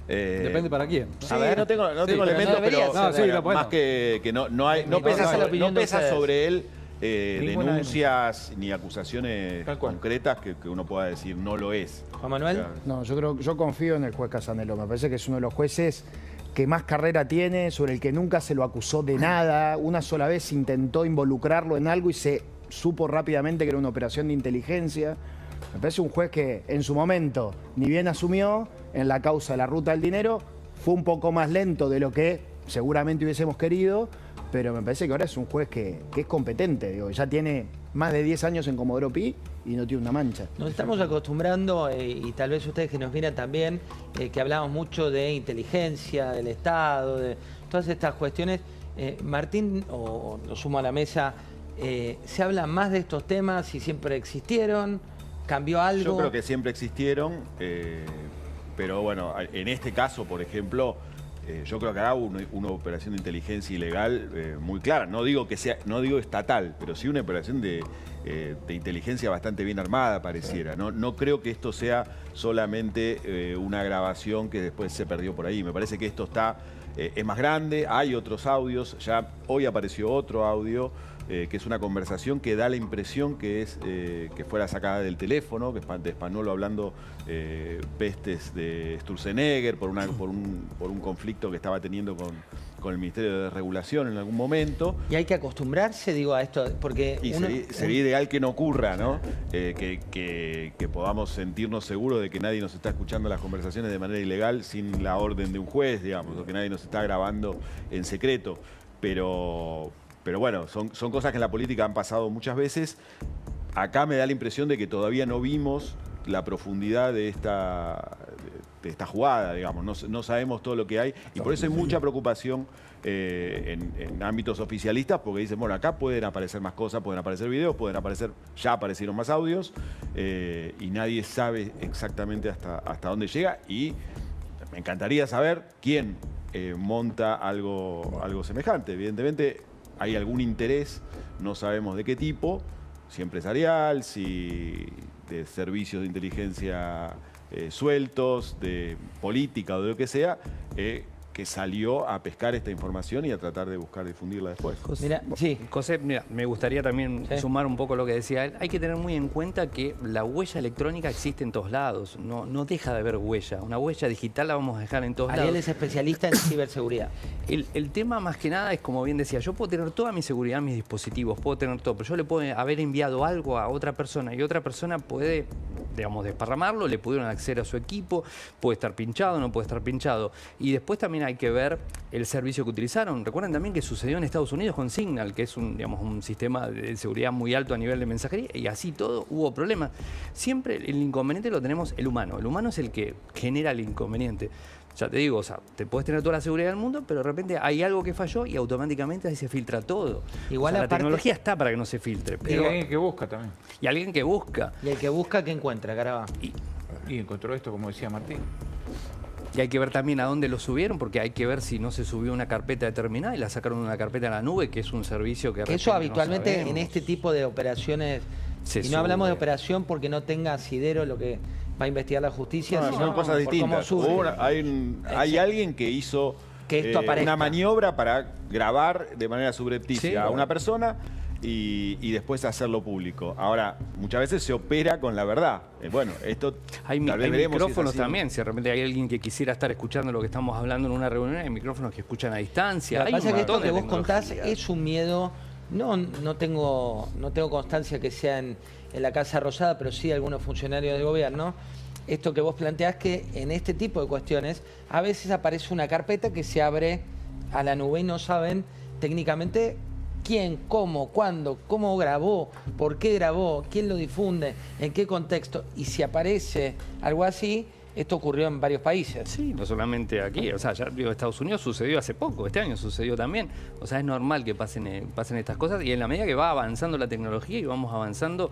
Depende para quién. Sí, no tengo elementos, pero más que no pesa sobre él denuncias ni acusaciones concretas que uno pueda decir no lo es. Juan Manuel. No, yo confío en el juez Casanelo. Me parece que es uno de los jueces que más carrera tiene, sobre el que nunca se lo acusó de nada. Una sola vez intentó involucrarlo en algo y se supo rápidamente que era una operación de inteligencia. Me parece un juez que en su momento, ni bien asumió, en la causa de la ruta del dinero, fue un poco más lento de lo que seguramente hubiésemos querido, pero me parece que ahora es un juez que es competente. Digo, ya tiene más de 10 años en Comodoro Pi y no tiene una mancha. Nos estamos acostumbrando, y tal vez ustedes que nos miran también, que hablamos mucho de inteligencia, del Estado, de todas estas cuestiones. Martín, o lo sumo a la mesa, ¿se habla más de estos temas y siempre existieron? ¿Cambió algo? Yo creo que siempre existieron, pero bueno, en este caso, por ejemplo, yo creo que habrá una operación de inteligencia ilegal muy clara. No digo estatal, pero sí una operación de inteligencia bastante bien armada, pareciera. No creo que esto sea solamente una grabación que después se perdió por ahí. Me parece que esto es más grande, hay otros audios, ya hoy apareció otro audio, que es una conversación que da la impresión que fuera sacada del teléfono, que es de Spagnuolo hablando pestes de Sturzenegger por un conflicto que estaba teniendo con el Ministerio de Regulación en algún momento. Y hay que acostumbrarse, digo, a esto, porque... Sería ideal que no ocurra, ¿no? Que podamos sentirnos seguros de que nadie nos está escuchando las conversaciones de manera ilegal sin la orden de un juez, digamos, o que nadie nos está grabando en secreto. Pero bueno, son cosas que en la política han pasado muchas veces. Acá me da la impresión de que todavía no vimos la profundidad de esta jugada, digamos. No sabemos todo lo que hay y por eso hay mucha preocupación en ámbitos oficialistas, porque dicen, bueno, acá pueden aparecer más cosas, pueden aparecer videos, ya aparecieron más audios y nadie sabe exactamente hasta dónde llega, y me encantaría saber quién monta algo semejante. Evidentemente hay algún interés, no sabemos de qué tipo, si empresarial, si de servicios de inteligencia sueltos, de política o de lo que sea, que salió a pescar esta información y a tratar de buscar difundirla después. José, mira, me gustaría también sumar un poco lo que decía él. Hay que tener muy en cuenta que la huella electrónica existe en todos lados, no deja de haber huella. Una huella digital la vamos a dejar en todos lados. Ariel es especialista en ciberseguridad. El tema más que nada es, como bien decía, yo puedo tener toda mi seguridad en mis dispositivos, puedo tener todo, pero yo le puedo haber enviado algo a otra persona y otra persona puede, digamos, desparramarlo, le pudieron acceder a su equipo, puede estar pinchado, no puede estar pinchado. Y después también hay que ver el servicio que utilizaron. Recuerden también que sucedió en Estados Unidos con Signal, que es un sistema de seguridad muy alto a nivel de mensajería, y así todo hubo problemas. Siempre el inconveniente lo tenemos el humano. El humano es el que genera el inconveniente. Ya te digo, o sea, te puedes tener toda la seguridad del mundo, pero de repente hay algo que falló y automáticamente ahí se filtra todo. Igual la tecnología está para que no se filtre. Pero... Y hay alguien que busca también. Y alguien que busca. Y el que busca, ¿qué encuentra, Carabá? Y encontró esto, como decía Martín. Y hay que ver también a dónde lo subieron, porque hay que ver si no se subió una carpeta determinada y la sacaron una carpeta a la nube, que es un servicio que... Eso habitualmente no en este tipo de operaciones, y no hablamos de operación porque no tenga asidero lo que va a investigar la justicia, sino son cosas distintas. Hay alguien que hizo una maniobra para grabar de manera subrepticia a una persona y después hacerlo público. Ahora, muchas veces se opera con la verdad. Bueno, esto hay micrófonos también. Si de repente hay alguien que quisiera estar escuchando lo que estamos hablando en una reunión, hay micrófonos que escuchan a distancia. Lo que pasa es que esto que vos contás es un miedo. No tengo constancia que sea en la Casa Rosada, pero sí algunos funcionarios de gobierno. Esto que vos planteás, que en este tipo de cuestiones a veces aparece una carpeta que se abre a la nube y no saben técnicamente quién, cómo, cuándo, cómo grabó, por qué grabó, quién lo difunde, en qué contexto. Y si aparece algo así, esto ocurrió en varios países. Sí, no solamente aquí. O sea, ya digo, Estados Unidos sucedió hace poco, este año sucedió también. O sea, es normal que pasen estas cosas, y en la medida que va avanzando la tecnología y vamos avanzando,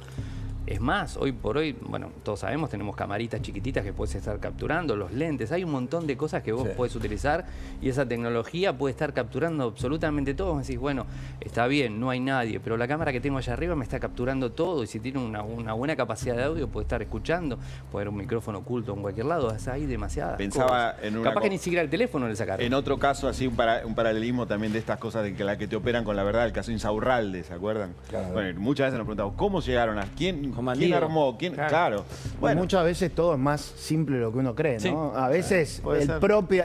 Es más, hoy por hoy, bueno, todos sabemos, tenemos camaritas chiquititas que puedes estar capturando, los lentes, hay un montón de cosas que vos puedes utilizar y esa tecnología puede estar capturando absolutamente todo. Vos decís, bueno, está bien, no hay nadie, pero la cámara que tengo allá arriba me está capturando todo y si tiene una buena capacidad de audio puede estar escuchando, puede haber un micrófono oculto en cualquier lado, o sea, hay demasiadas Pensaba cosas. en una Capaz que ni siquiera el teléfono le sacaron. En otro caso, así un paralelismo también de estas cosas de que la que te operan con la verdad, el caso Insaurralde, ¿se acuerdan? Claro. Bueno, muchas veces nos preguntamos, ¿cómo llegaron a quién armó? ¿Quién? Claro. Bueno, muchas veces todo es más simple de lo que uno cree, ¿no? Sí. A veces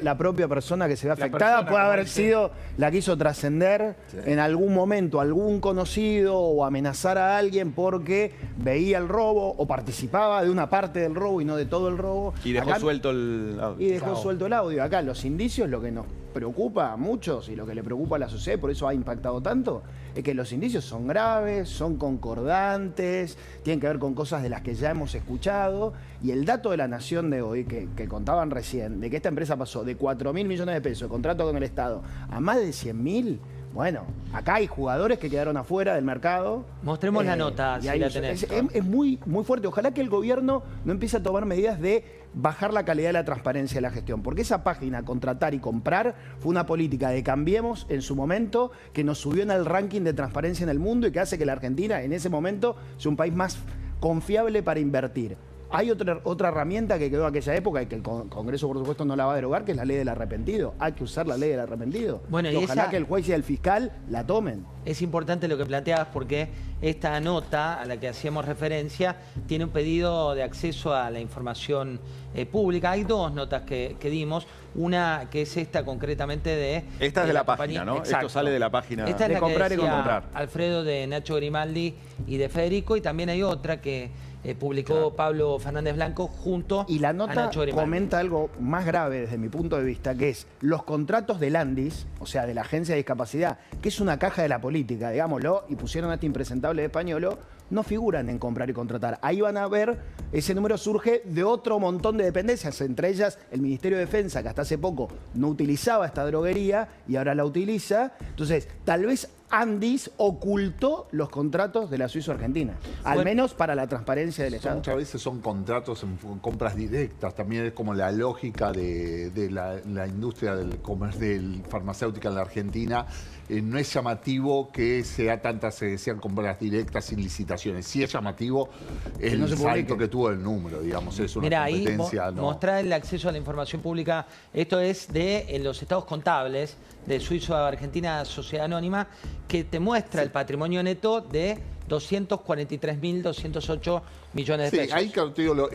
la propia persona que se ve afectada puede haber sido la que hizo trascender en algún momento algún conocido o amenazar a alguien porque veía el robo o participaba de una parte del robo y no de todo el robo. Y dejó suelto el audio. Y dejó suelto el audio. Acá los indicios, lo que nos preocupa a muchos y lo que le preocupa a la sociedad, por eso ha impactado tanto, es que los indicios son graves, son concordantes, tienen que ver con cosas de las que ya hemos escuchado, y el dato de la Nación de hoy, que contaban recién, de que esta empresa pasó de 4.000 millones de pesos de contrato con el Estado a más de 100.000, bueno, acá hay jugadores que quedaron afuera del mercado. Mostremos la nota, si la tenés. Es muy, muy fuerte. Ojalá que el gobierno no empiece a tomar medidas de bajar la calidad de la transparencia de la gestión, porque esa página, contratar y comprar, fue una política de Cambiemos en su momento, que nos subió en el ranking de transparencia en el mundo y que hace que la Argentina en ese momento sea un país más confiable para invertir. Hay otra herramienta que quedó en aquella época y que el Congreso, por supuesto, no la va a derogar, que es la ley del arrepentido. Hay que usar la ley del arrepentido. Bueno, y ojalá que el juez y el fiscal la tomen. Es importante lo que planteabas porque esta nota a la que hacíamos referencia tiene un pedido de acceso a la información pública. Hay dos notas que dimos. Una que es esta concretamente de... Esta es de la página, ¿no? Exacto. Esto sale de la página esta es de la comprar que y decía comprar. Alfredo, de Nacho Grimaldi y de Federico. Y también hay otra que publicó Pablo Fernández Blanco junto y la a nota Nacho Grimaldi. comenta algo más grave desde mi punto de vista, que es los contratos del Andis, o sea, de la Agencia de Discapacidad, que es una caja de la política, digámoslo, y pusieron a este impresentable de Españolo, no figuran en comprar y contratar. Ahí van a ver, ese número surge de otro montón de dependencias, entre ellas el Ministerio de Defensa, que hasta hace poco no utilizaba esta droguería y ahora la utiliza. Entonces, tal vez Andis ocultó los contratos de la Suizo-Argentina, al menos para la transparencia del Estado. Muchas veces son contratos en compras directas, también es como la lógica de la industria del farmacéutica en la Argentina. No es llamativo que sean compras directas sin licitaciones. Sí es llamativo el salto que tuvo el número, digamos, es una competencia. Ahí mostrar el acceso a la información pública. Esto es de los estados contables de Suizo-Argentina Sociedad Anónima, que te muestra el patrimonio neto de 243.208 millones de pesos. Ahí te digo,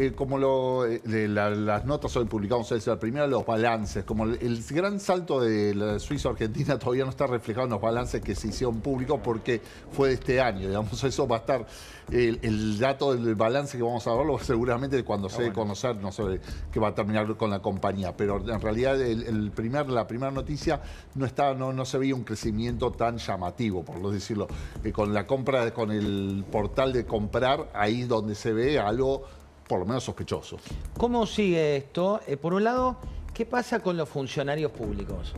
las notas hoy publicamos, la primera, los balances, como el gran salto de la Suizo-Argentina todavía no está reflejado en los balances que se hicieron públicos porque fue de este año, digamos, eso va a estar, el dato del balance que vamos a verlo seguramente cuando se dé conocer, no sé qué va a terminar con la compañía, pero en realidad la primera noticia no se veía un crecimiento tan llamativo, por lo decirlo, con la compra, con el portal de comprar, ahí donde se ve algo por lo menos sospechoso. ¿Cómo sigue esto? Por un lado, ¿qué pasa con los funcionarios públicos?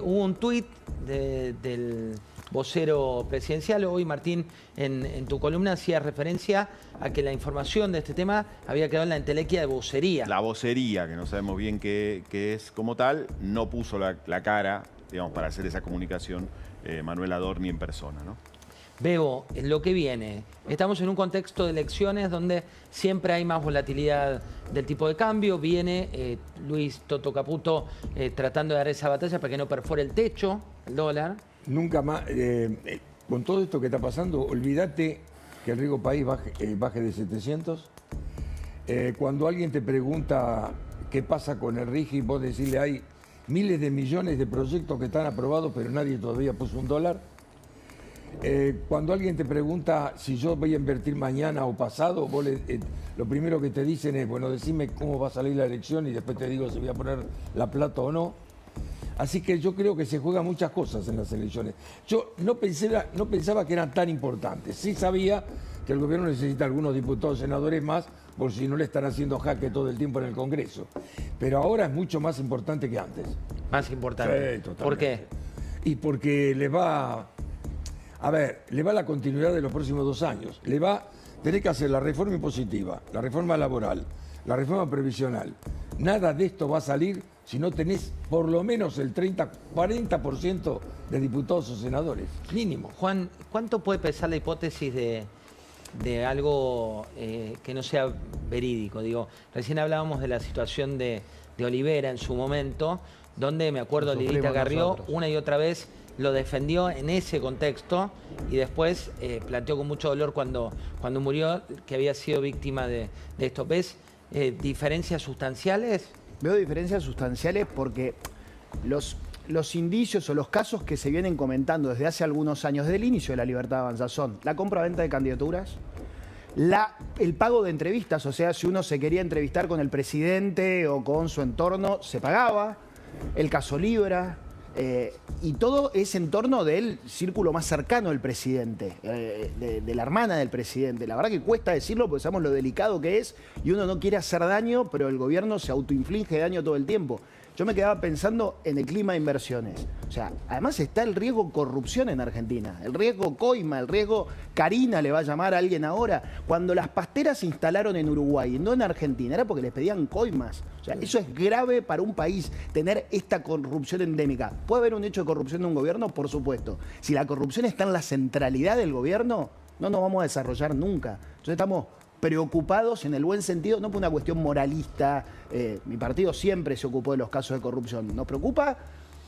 Hubo un tuit del vocero presidencial. Hoy, Martín, en tu columna hacías referencia a que la información de este tema había quedado en la entelequia de vocería. La vocería, que no sabemos bien qué es como tal, no puso la cara, digamos, para hacer esa comunicación Manuel Adorni en persona, ¿no? Bebo, lo que viene, estamos en un contexto de elecciones donde siempre hay más volatilidad del tipo de cambio. Viene Luis Toto Caputo tratando de dar esa batalla para que no perfore el techo, el dólar. Nunca más, con todo esto que está pasando, olvídate que el riesgo país baje de 700. Cuando alguien te pregunta qué pasa con el RIGI, vos decirle hay miles de millones de proyectos que están aprobados, pero nadie todavía puso $1. Cuando alguien te pregunta si yo voy a invertir mañana o pasado, vos lo primero que te dicen es, bueno, decime cómo va a salir la elección y después te digo si voy a poner la plata o no. Así que yo creo que se juegan muchas cosas en las elecciones. Yo no pensaba que eran tan importantes. Sí sabía que el gobierno necesita algunos diputados, senadores más, por si no le están haciendo jaque todo el tiempo en el Congreso. Pero ahora es mucho más importante que antes. Más importante. Sí, totalmente. ¿Por qué? Y porque le va la continuidad de los próximos 2 años. Le va tenés que hacer la reforma impositiva, la reforma laboral, la reforma previsional. Nada de esto va a salir si no tenés por lo menos el 30-40% de diputados o senadores, mínimo. Juan, ¿cuánto puede pesar la hipótesis de algo que no sea verídico? Digo, recién hablábamos de la situación de Olivera en su momento, donde me acuerdo Lidita Carrió una y otra vez lo defendió en ese contexto y después planteó con mucho dolor cuando murió que había sido víctima de esto. ¿Ves diferencias sustanciales? Veo diferencias sustanciales porque los indicios o los casos que se vienen comentando desde hace algunos años, desde el inicio de la Libertad Avanza, son la compra-venta de candidaturas, el pago de entrevistas, o sea, si uno se quería entrevistar con el presidente o con su entorno, se pagaba, el caso Libra, y todo es en torno del círculo más cercano del presidente, de la hermana del presidente. La verdad que cuesta decirlo porque sabemos lo delicado que es y uno no quiere hacer daño, pero el gobierno se autoinflige daño todo el tiempo. Yo me quedaba pensando en el clima de inversiones. O sea, además está el riesgo corrupción en Argentina, el riesgo coima, el riesgo Karina le va a llamar a alguien ahora. Cuando las pasteras se instalaron en Uruguay y no en Argentina, era porque les pedían coimas. O sea, eso es grave para un país, tener esta corrupción endémica. ¿Puede haber un hecho de corrupción de un gobierno? Por supuesto. Si la corrupción está en la centralidad del gobierno, no nos vamos a desarrollar nunca. Entonces estamos preocupados en el buen sentido, no por una cuestión moralista. Mi partido siempre se ocupó de los casos de corrupción. Nos preocupa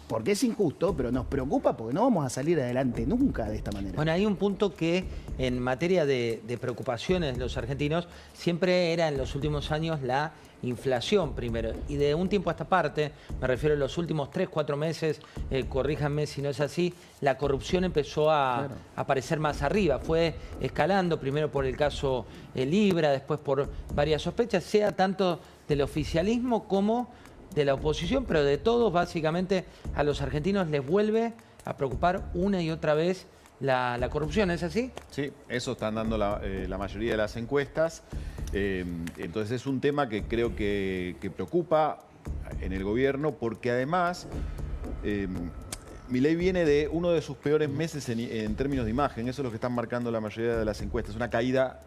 porque es injusto, pero nos preocupa porque no vamos a salir adelante nunca de esta manera. Bueno, hay un punto que en materia de preocupaciones de los argentinos siempre era en los últimos años la inflación primero. Y de un tiempo a esta parte, me refiero a los últimos 3-4 meses, corríjanme si no es así, la corrupción empezó a aparecer más arriba. Fue escalando primero por el caso Libra, después por varias sospechas, sea tanto del oficialismo como de la oposición, pero de todos, básicamente, a los argentinos les vuelve a preocupar una y otra vez la corrupción, ¿es así? Sí, eso están dando la mayoría de las encuestas. Entonces es un tema que creo que preocupa en el gobierno porque además Milei viene de uno de sus peores meses en términos de imagen. Eso es lo que están marcando la mayoría de las encuestas. Una caída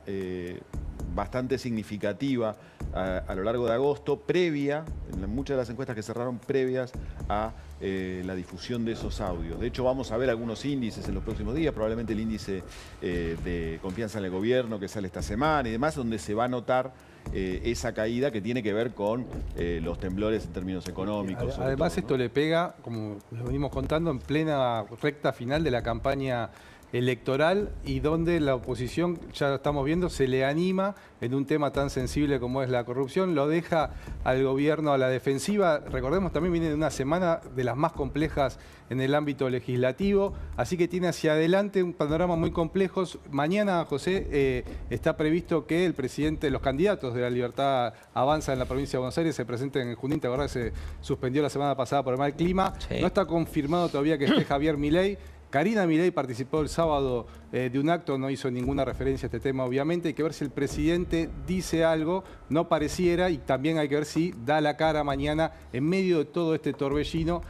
bastante significativa a lo largo de agosto, previa, en muchas de las encuestas que cerraron previas a la difusión de esos audios. De hecho, vamos a ver algunos índices en los próximos días, probablemente el índice de confianza en el gobierno que sale esta semana y demás, donde se va a notar esa caída que tiene que ver con los temblores en términos económicos. Además, todo, ¿no? esto le pega, como lo venimos contando, en plena recta final de la campaña electoral y donde la oposición, ya lo estamos viendo, se le anima en un tema tan sensible como es la corrupción, lo deja al gobierno a la defensiva. Recordemos, también viene de una semana de las más complejas en el ámbito legislativo, así que tiene hacia adelante un panorama muy complejo. Mañana, José, está previsto que el presidente, los candidatos de la Libertad Avanza en la provincia de Buenos Aires se presenten en Junín. ¿Te acordás que se suspendió la semana pasada por el mal clima? Sí. No está confirmado todavía que esté Javier Milei. Karina Milei participó el sábado de un acto, no hizo ninguna referencia a este tema, obviamente. Hay que ver si el presidente dice algo, no pareciera, y también hay que ver si da la cara mañana en medio de todo este torbellino,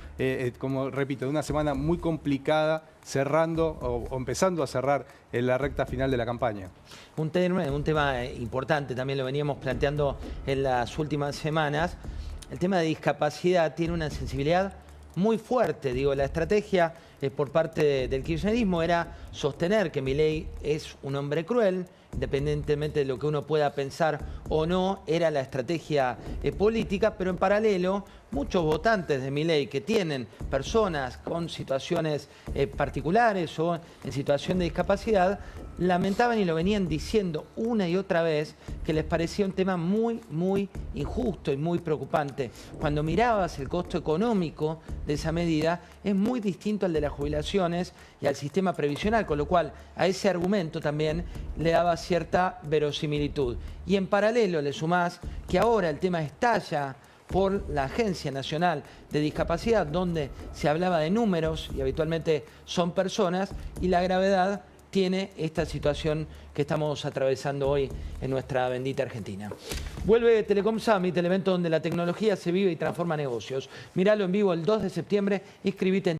como repito, de una semana muy complicada, cerrando o empezando a cerrar en la recta final de la campaña. Un tema importante, también lo veníamos planteando en las últimas semanas. El tema de discapacidad tiene una sensibilidad muy fuerte. Digo, la estrategia por parte del kirchnerismo era sostener que Milei es un hombre cruel, independientemente de lo que uno pueda pensar o no, era la estrategia política, pero en paralelo muchos votantes de Milei que tienen personas con situaciones particulares o en situación de discapacidad, lamentaban y lo venían diciendo una y otra vez que les parecía un tema muy, muy injusto y muy preocupante. Cuando mirabas el costo económico de esa medida, es muy distinto al de las jubilaciones y al sistema previsional, con lo cual a ese argumento también le daba cierta verosimilitud. Y en paralelo le sumás que ahora el tema estalla por la Agencia Nacional de Discapacidad, donde se hablaba de números y habitualmente son personas, y la gravedad tiene esta situación que estamos atravesando hoy en nuestra bendita Argentina. Vuelve Telecom Summit, el evento donde la tecnología se vive y transforma negocios. Míralo en vivo el 2 de septiembre, inscribite en